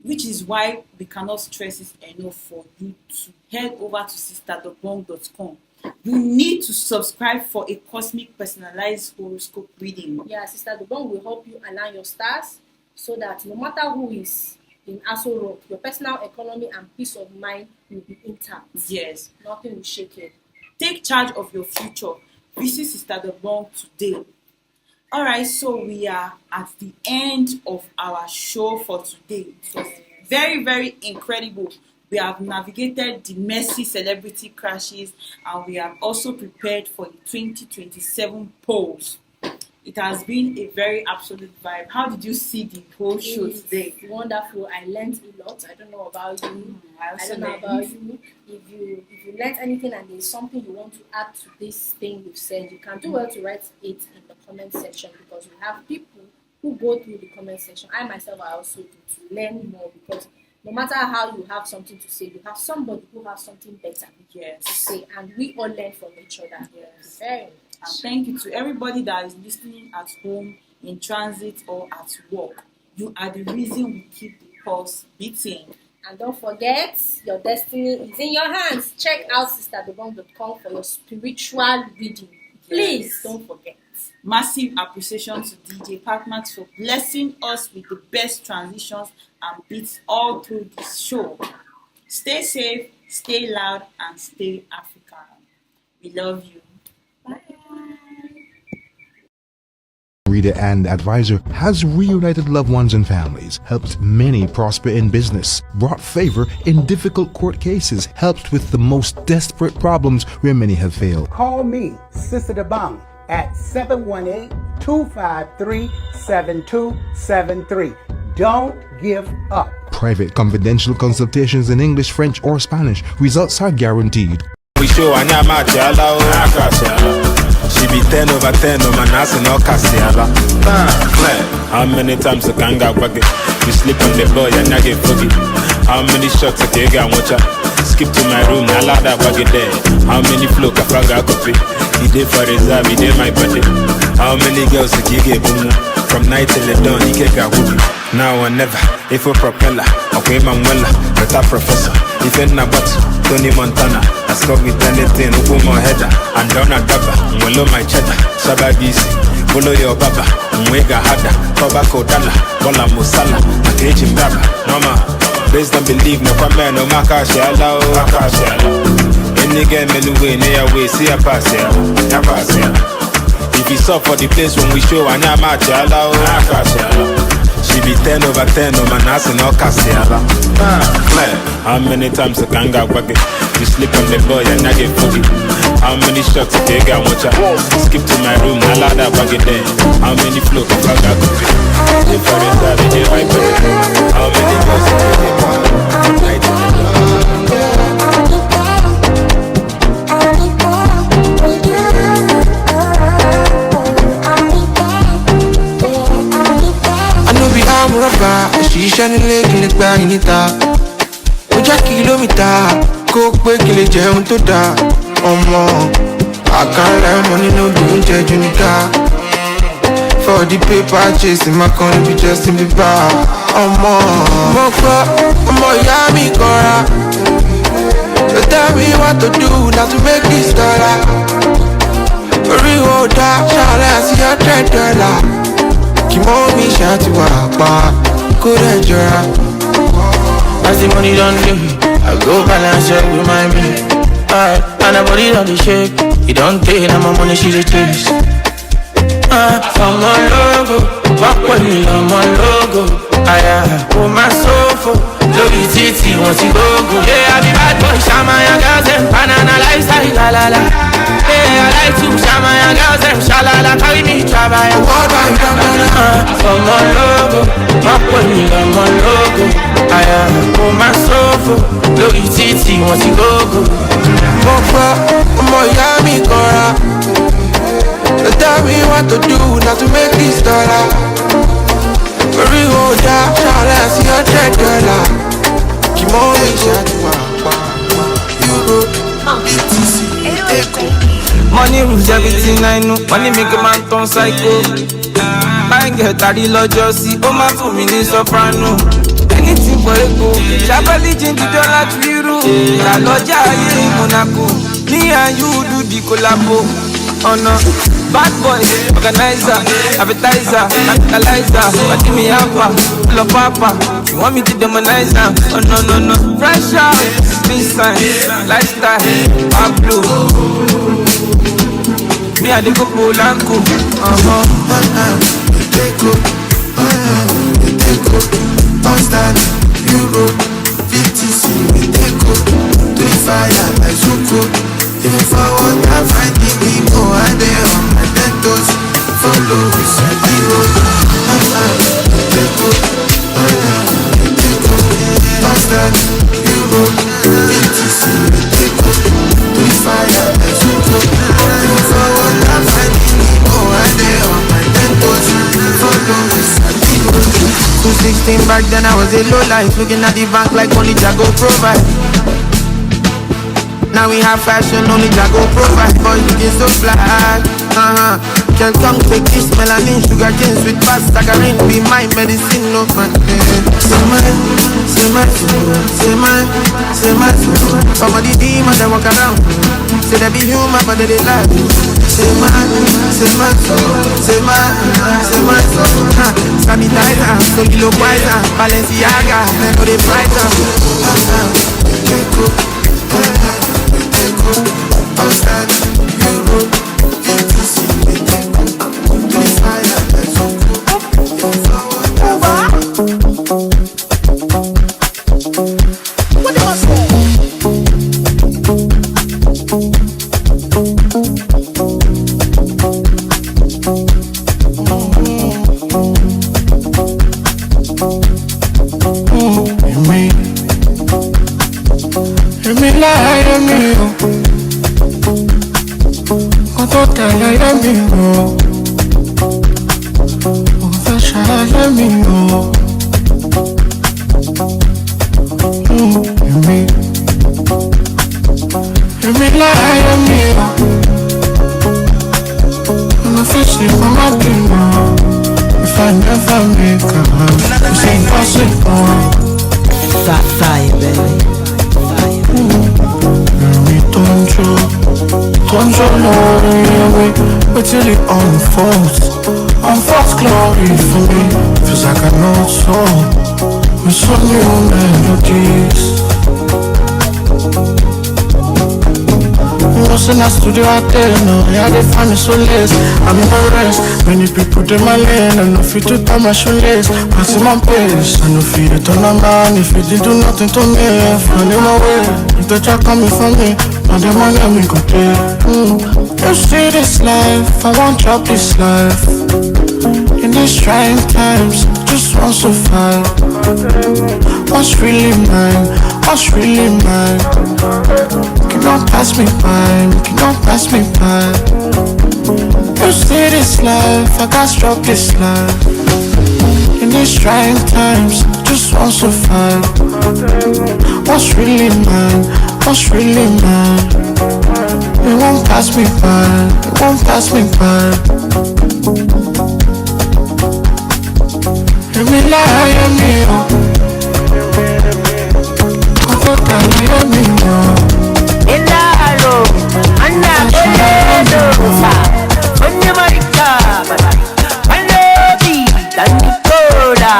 Which is why we cannot stress it enough for you to head over to sisterthebong.com. You need to subscribe for a cosmic personalized horoscope reading. Yeah, Sister The Bong will help you align your stars so that no matter who is in Aso Rock, your personal economy and peace of mind will be intact. Yes. Nothing will shake it. Take charge of your future. Visit Sister The Bong today. Alright, so we are at the end of our show for today. It was very, very incredible. We have navigated the messy celebrity crashes, and we have also prepared for the 2027 polls. It has been a very absolute vibe. How did you see the whole show today? Wonderful. I learned a lot. I don't know about you. I don't know about you. If you learned anything and there's something you want to add to this thing you've said, you can do well to write it in the comment section, because we have people who go through the comment section. I myself, I also do, to learn more, because no matter how you have something to say, you have somebody who has something better to say, and we all learn from each other. Yes. Very much. And thank you to everybody that is listening at home, in transit, or at work. You are the reason we keep the pulse beating. And don't forget, your destiny is in your hands. Check out sisterthebong.com for your spiritual reading. Please don't forget. Massive appreciation to DJ Pacmax for blessing us with the best transitions and beats all through this show. Stay safe, stay loud, and stay African. We love you. Bye. Reader and advisor has reunited loved ones and families, helped many prosper in business, brought favor in difficult court cases, helped with the most desperate problems where many have failed. Call me, Sister DeBong, at 718-253-7273. Don't give up. Private confidential consultations in English, French, or Spanish. Results are guaranteed. We show she be 10 over 10, no man has no Cassiala. How many times I can get bucket? You sleep on the boy and I get foggy. How many shots I take and watch out? Skip to my room, I allow that bucket there. How many flow can I copy? He did for reserve, he did my body. How many girls you get boom? From night till the dawn, you get woody. Now or never, if a propeller, okay, Manuela, but a professor. If you're not but Tony Montana, I score with anything, open my header, and down a dabba, below my cheddar, Sabagisi, follow your baba, Mwega Hada, Tobacco Dala, Walla Musala, a cage in Baba, Norma. Please don't believe no man, no Makashi, allow, any game anyway, near way, see a pass here, a pass here. If you saw for the place when we show, and I'm at Yala, she be 10 over 10, no man, that's no Cassiala. Clear. How many times I can go back? You sleep on the boy and I get foggy. How many shots you take and watch out? Skip to my room, I ladder back there. How many flow can I go? If I didn't die, they right back. How many girls you take? Ṣiṣẹ́ nílé kí lè gba ìníta ó já kìlómítà kó pé kí lè jẹun tó dáa ọmọ àkàrà ẹ̀mọ́ nínú oúnjẹ jù níta for the paper chasing my con be just in the bar ọmọ mo gbọ́ ọmọ ìyá mi kanra so tell me what to do now to make this dollar orí wo dá ṣàlẹ̀ àti $100 kí mọ́ mi ṣàtìwà pa. As the money done do, I go balance up with my me. And the body done the shake, it don't take now my money she the chase. I'm a logo, walk with me, I'm a logo. I put my sofa, look at Titi, want to go. Yeah, I be bad boy, Shama, your girls and banana lifestyle, la la la. Yeah, I like to Shama, your girls and shalala, carry me, travel. I'm a logo, walk with me, I'm a logo. I put my sofa, look at Titi, want to go. Papa, I'm a yummy girl. Tell me what to do now to make this dollar. Very old, Charles, $100. Keep on money rules everything I know. Money make a man turn psycho. I get daddy lọ́jọ́ sí, ó máa fún mi ní soprano. Anything for a go. Shabali change the dollar to euro. La lọ́jà ayé in Monaco. Me and you do the collabo. Oh no. Bad boy, organizer, advertiser, analyzer. But give me alpha, full of papa. You want me to demonize now? Oh no, no, no. Fresh out, this sign, lifestyle, Pablo. Me and the couple Lanco. Constant, Euro, 50C, we take up. To the fire, like Zuko. Even forward, I find the people out there on my dentos. Follow with my hero. Constant, Euro, 50C, we take up. To the fire, like Zuko. Even forward, I find the people out there on my dentos. Follow with my hero. 216 back then I was a low life, looking at the bank like only Jago provide. Now we have fashion, only Jago provide. Boy, looking so fly. Girl, come take this melanin, sugar cane, sweet past, saccharine, be my medicine, no man. Say my, some of the demons that walk around. Say they be human, but they lie. Say my, sanitizer, so kilo wiser, Balenciaga, then go the brighter. Constant, Euro, 50C, we take up. To the fire, like Zuko. What do I say? I'm a fishy Don't you know me? Wait till it unfolds. Unfolds glory for me. Feels like I know it's so. With some new melodies. In a studio out there, no, yeah, they find me so less. I'm in my rest. Many people in my lane, and no fit to tie my shoelace. Passing my pace, I no fit to turn a man. If you did do nothing to me, finding my way. If the track coming from me, now the money let me go there. You see this life, I won't drop this life. In these trying times, just want to fight. What's really mine? What's really mine? Cannot pass me by, cannot pass me by. You see this life, I can't stop this life. In these trying times, just want to fight. What's really mine? What's really mine? It won't pass me by, it won't pass me by. Let me lie, let me up. Comfort down, let me know. Elaro, Anna Boledo, Onye Marika, Malobi, Danikola,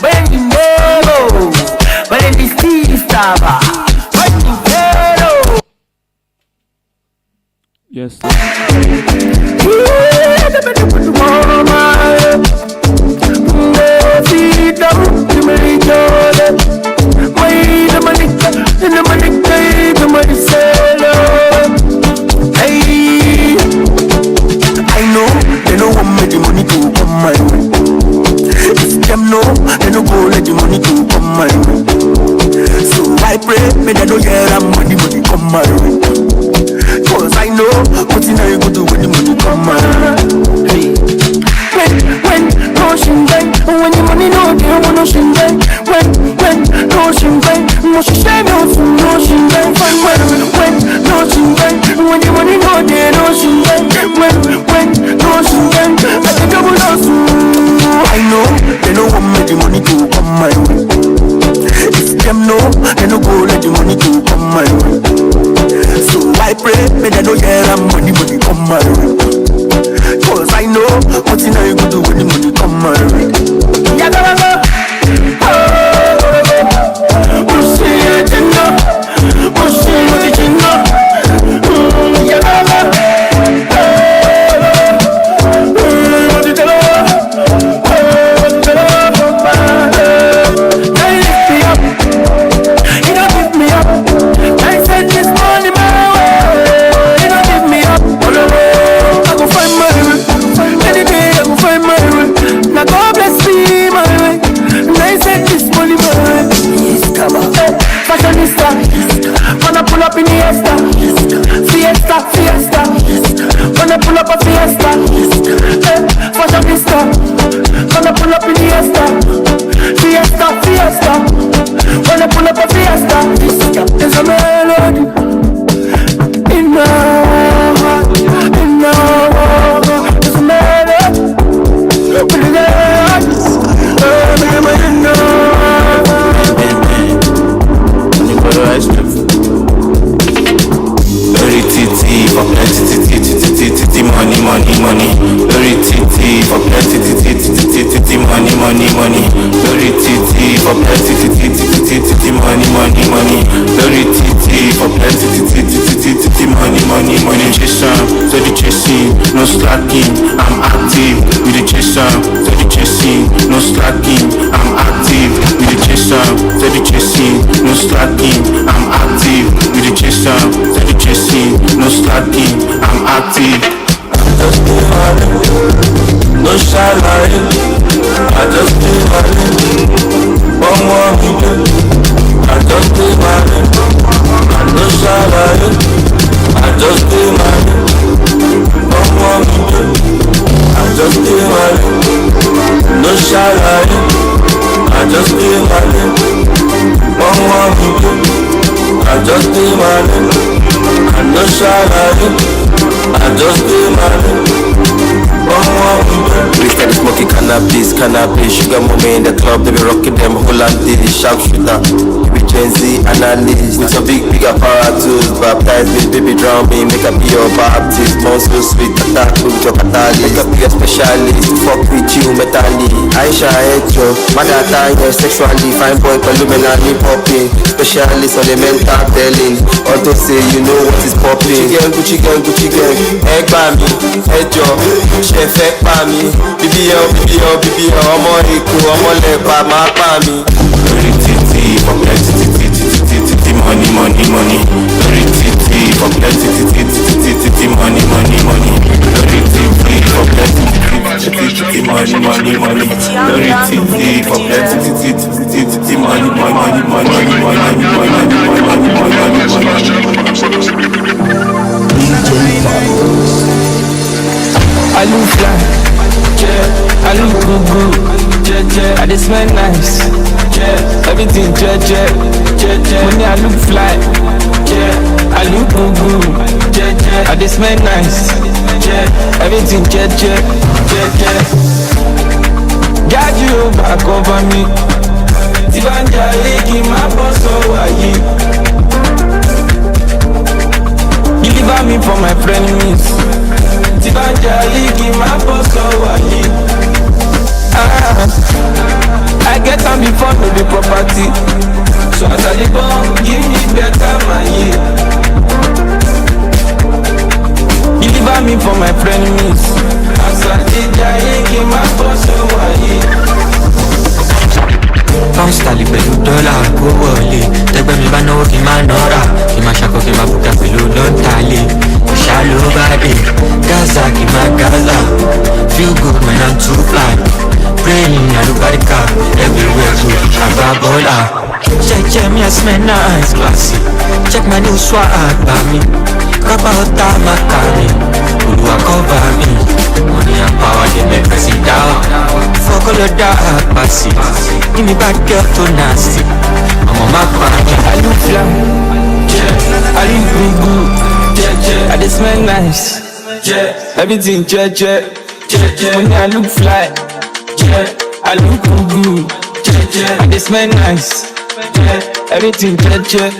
Bendi Mero, Bendi Stava, Bendi Mero. Yes. I pray, may they don't hear that money come my way. Cause I know what you know you go do when the money come my way. When, no shingay, when the money no get, when no shingay. When, no shingay, no shingay, no shingay. When, no shingay, when the money no get, no shingay. When, no shingay, I think I will lose. I know, they don't want me the money to come my way. If them know, they no go let the money to come my way. So I pray, may they don't hear that money come my way. Cause I know what you know you go do when the money come my way. Yeah, go. We'll see it in the, we'll see what it in the. Yeah, go. Fashionista, wanna pull up in the Fiesta, wanna pull up a Fiesta. Fashionista, wanna pull up in the Fiesta, wanna pull up a Fiesta. There's a melody in my heart, there's a melody in the heart. For plenty, money. Lori titi for plenty, money. Lori titi for plenty, money. Lori titi for plenty, money. So the chasing, no slacking. I'm active with the chaser. So the chasing, no slacking. I'm active with the chaser. So the chasing, no slacking. I'm active with the chaser. So the chasing, no slacking. I'm active. I just do my no salary. I just do my one more million. I just do my no salary. I just do my one more million. I just do my no salary. I just do my one more million. I just do my no salary. I just do my one We started smoking cannabis, sugar mommy in the club, they be rocking them Hollandish, sharpshooter. We Gen Z analyst, with some big apparatus, baptize me, baby drown me, make up your Baptist, more so sweet, attack me with your catalyst, make up your specialist, fuck with you, metally, Aisha Ejo, Madata, yeah, sexually, fine boy, Palumenani popping, specialist on the mental telling, auto say you know what is popping, Gucci gang, egg by me, Ejo, chef egg by me, BBL, ọmọ Èkó, ọmọ Lẹ́pà, máa pa mi. Lórí títì for plenty money. Lórí títì for plenty money. Lórí títì for plenty money. Lórí títì for plenty money. I look fly, yeah. I look good, yeah. I just smell nice, yeah. Everything, yeah. Money, I look fly, yeah. I look good, yeah. I just smell nice, yeah. Everything, yeah. Got you back over me. Tivanja leki my boss over you. Deliver me for my frenemies. Tivanja leki my boss over you. I get them before no the property. So as I live on, give me better money. Deliver me for my frenemies. As I did, my boss over you. Pound sterling pẹ̀lú dọ́là kó wọlé. Tẹ́gbẹ́ mi bá náwó kí n má nọ́ra. Kí n má ṣakọ kí n má bùkà pẹ̀lú lọ́ntàlé. Ìṣá ló bá dé. Gaza kí n má Gaza. Feel good when I'm too fly. Praying alubarika everywhere to àgbà bọ́là. Check me I smell nice classy. Check my new swag bá mi. Kápá ọ̀tá má kà mí. Olúwa cover mi. Money and power dey make person down. Fuck all of that passy. Give me bad girl too nasty. I'm on my mind. I look fly, yeah. I look really good, yeah. I just smell nice, yeah. Everything, yeah. Money, I look fly, yeah. I look good, yeah. I just smell nice, yeah. Everything, yeah.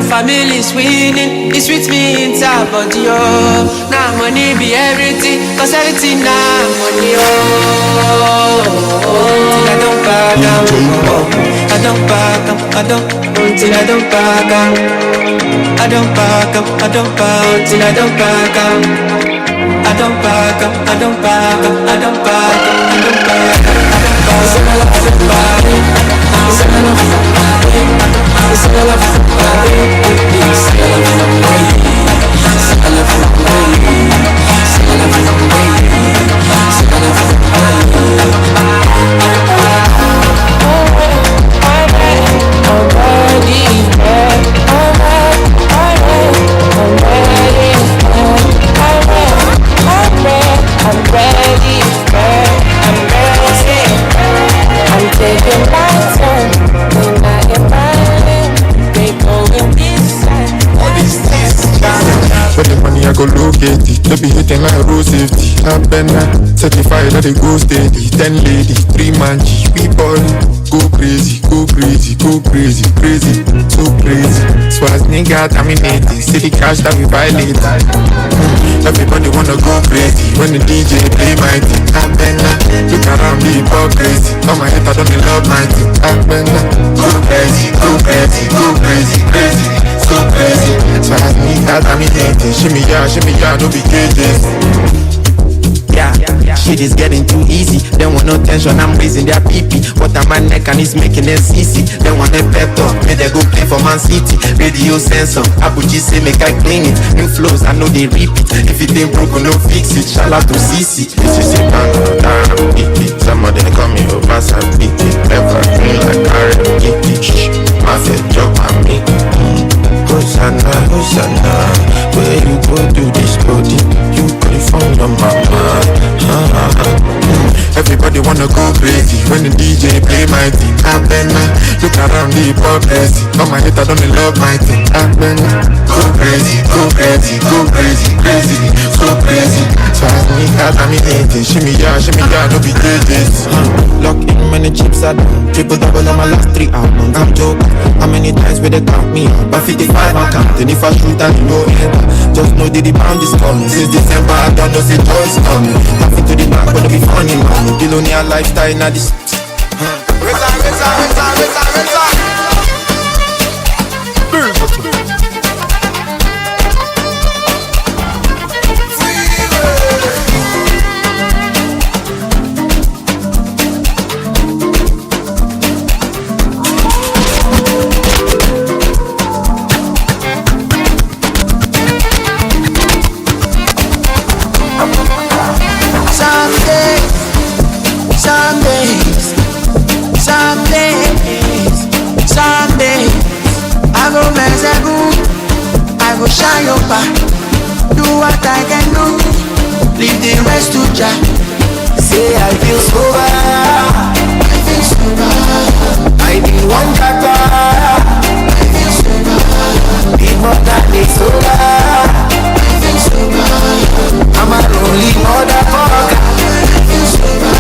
Family's winning, it's with me inside body, oh. Now money money be everything, cause everything now money, oh. Till I don't back down, I don't back up, till I don't back up. I don't back up, till I don't back up. I don't back up, I don't back up, I don't back up, I don't back up, I don't back For the money I go locate it. Don't be hitting like road safety. I'm better, certified that they go steady. 10 lady, 3 man G, people go crazy, go crazy, go crazy, crazy, so crazy. So as nigga terminated, see the cash that we violate. Everybody wanna go crazy when the DJ play my thing. I'm better, look around me, hypocrisy. On my head I don't love my thing. I'm better, go crazy, go crazy, go crazy, crazy. So crazy, so as me that I'm in shimmy ya, no be cages. Yeah, shit is getting too easy. They want no tension, I'm raising their PP. What am my neck and it's making them easy. They want a pep talk, may they go play for Man City. Radio sensor, Abuji say make I clean it. New flows, I know they repeat. If it ain't broken, no fix it. Shout out to CC. This is a man, I'm picky. Somebody call me over some picky. Never feel like R.M.P. Shh, my face joke on me. Hosanna, Hosanna, where you go do this body? You pray for your mama. Everybody wanna go crazy when the DJ play my thing. I'm better, look around the hypocrisy. On my head I don't love my thing. I'm better, go crazy, go crazy, go crazy, crazy, so crazy. So as me that I'm in shimmy ya, no be cages. Lock in many chips are down. Triple double on my last 3 albums. I'm joking. How many times will they count me out? By 55 I count. And if I shoot and you know enter, just know that the pound is coming. Since December I don't know say joy's coming. Laughing to the back but it be funny man. Billionaire lifestyle now this. Shine your back, do what I can do, leave the rest to Jah. Say I feel sober, I feel sober. I need one kaka, I feel sober. Need more than the sober, I feel sober. I'm a lonely motherfucker, I feel sober.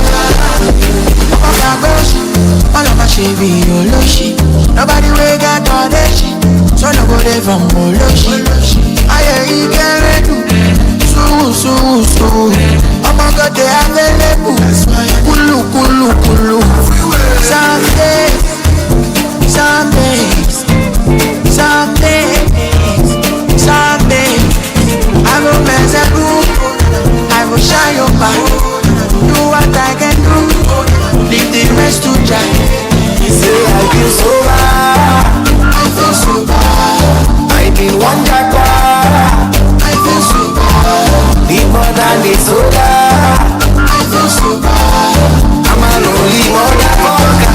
Oh my gosh, all of my shit be your loshi. Nobody will get all that shit. So no go there from Moloshi. I ain't get it. So I'm gonna get available. Kulu. Some days I go mess a group. I go shine your back. Do what I can do. Leave the rest to Jah. Say I feel sober. I feel sober. I need one kaka. I feel sober. Need more than the soda. I feel sober. I'm a lonely motherfucker.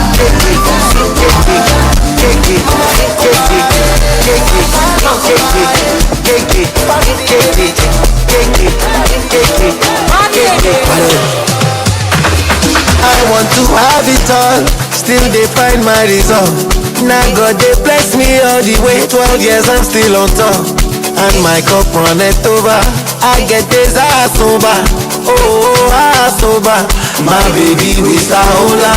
I want to have it all, still they find my resolve. Now God they bless me all the way, 12 years I'm still on top. And my cup runneth over, I get this ass over. Oh, ass over, my baby with a hola.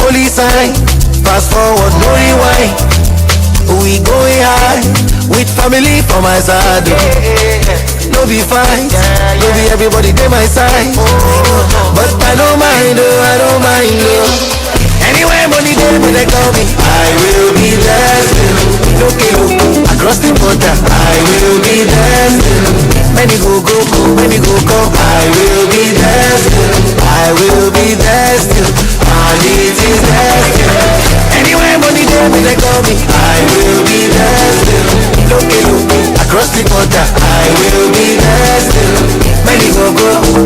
Holy sign, fast forward, no rewind. We going high, with family for my side. No fight. Maybe everybody dey my side, but I don't mind, I don't mind. Anywhere money dey, me they call me. I will be there still. Across the border, I will be there still. Many go, many go. I will be there still. I will be there still. And it is there still. Anywhere money dey, me they call me. I will be there still. Across the border, I will be there still. Many go,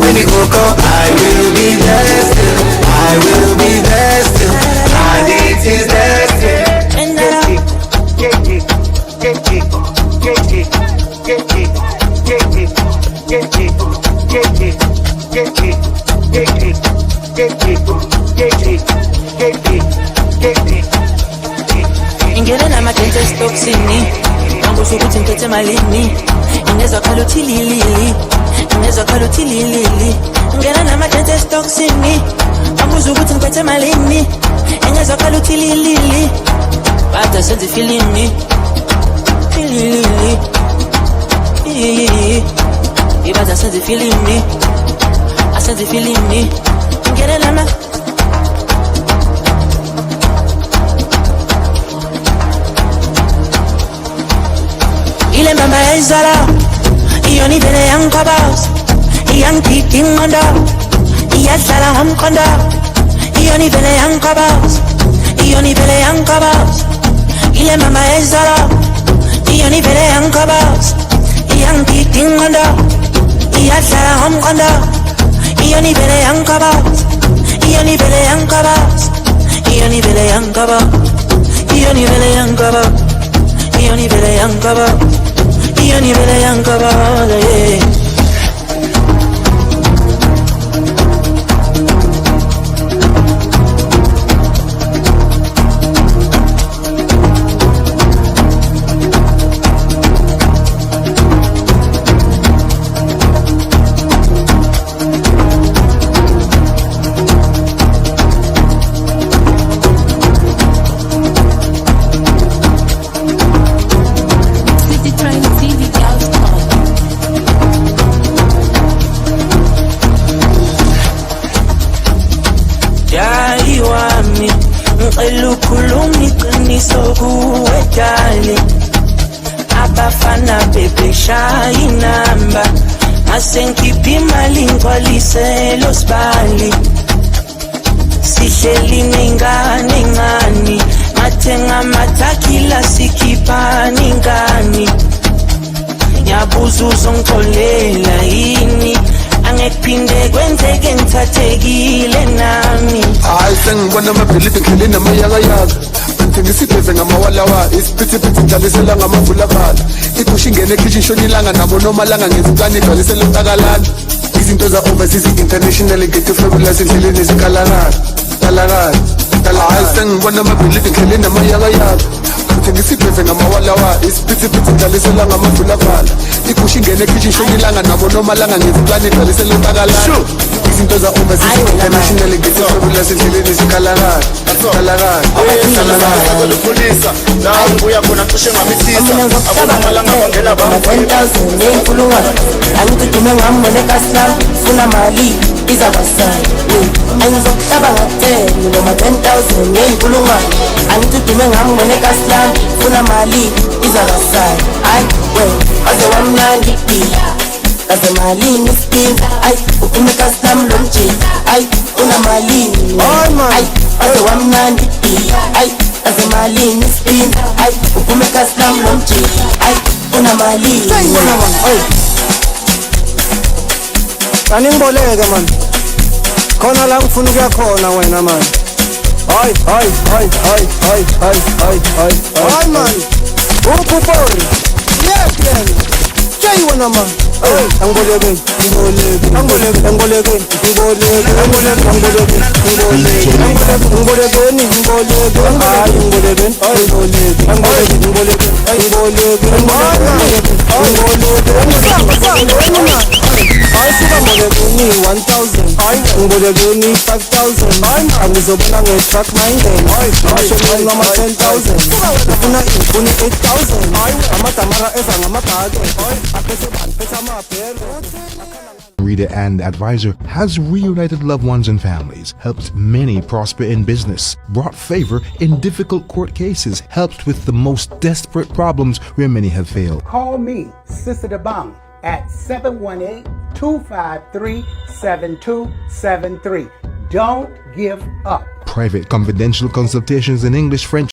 many go. I will be there still. I will be there still. And it is there still. Ingena namatente stoksini Nangu ukuthi ngiphethe malini Ingezwa khala uthi lili Ingezwa khala uthi lili Ingena namatente stoksini Nangu ukuthi ngiphethe malini Ingezwa khala uthi lili But I said the feeling me But I said the feeling me I said the feeling me Ingena lama Ile mama ya izala Iyo ni vele yang kabas Yang kiting onda Iya sala ham konda Iyo ni vele yang kabas Iyo ni vele yang kabas Ile mama ya izala Iyo ni vele yang kabas Yang kiting onda Iya sala ham konda Iyo ni vele yang kabas Iyo ni vele yang kabas Iyo ni vele yang kabas Iyo ni vele yang kabas Iyo ni vele yang kabas Iyo ni vele yang kabas, yeah. Elukhuluma iqiniso kuwe darling Abafana bebe shaya inamba Masengikhipha imali ngigcwalise lo sibali Sihleli nengane ngani Mathenga amathakila sikhipha ingani Ngiyabuza uzongixolela yini Angekuphinde kwenzeke ngithathekile nami Hayi sengibona amabhilidi ngilina amayakayaka Ngithengisipheze ngamawalawa Isiphithiphithi ngidlalisela ngamavulakala Igusha ingene ekhishi shona ilanga nabo nomalanga ngezikani igcwalisela utakalana Izinto za-overseas international ngithi fabulous endleleni zikalakala Hayi sengibona amabhilidi ngilina amayakayaka Ngithengisipheze ngamawalawa Isiphithiphithi ngidlalisela ngamavulakala Igusha ingene ekhishi shona ilanga nabo nomalanga ngezikani igcwalisela utakalana Izinto za-overseas international ngithi fabulous endleleni zikalakala Polisa nawe uyakhona cishe ngamisisa abamalanga bangela ba 10,000 ngenkulungwane angitudume ngambone kaslam funa mali izabasaya angizokuhlaba ngatheni noma 10,000 ngenkulungwane angitudume ngambone kaslam funa mali izabasaya ayi we aze wamnandi kaze malini skin ay uphume kaslam lomjini ay una malini ay aze wamnandi ay kaze malini skin ay uphume kaslam lomjini ay una malini Kaningboleke man khona la ngifuna ukuya khona wena man hayi man upupori yes Jay wena man angboleke ngibole kuni 5,000 angizobona nge-truck minded amashoni ngama 10,000 ufuna ifuni 8,000 amadamara eza ngamabhake aphethe bani phethe amabhelo. Reader and advisor has reunited loved ones and families, helped many prosper in business, brought favor in difficult court cases, helped with the most desperate problems where many have failed. Call me, Sister DeBong, at 718-253-7273. Don't give up. Private confidential consultations in English, French,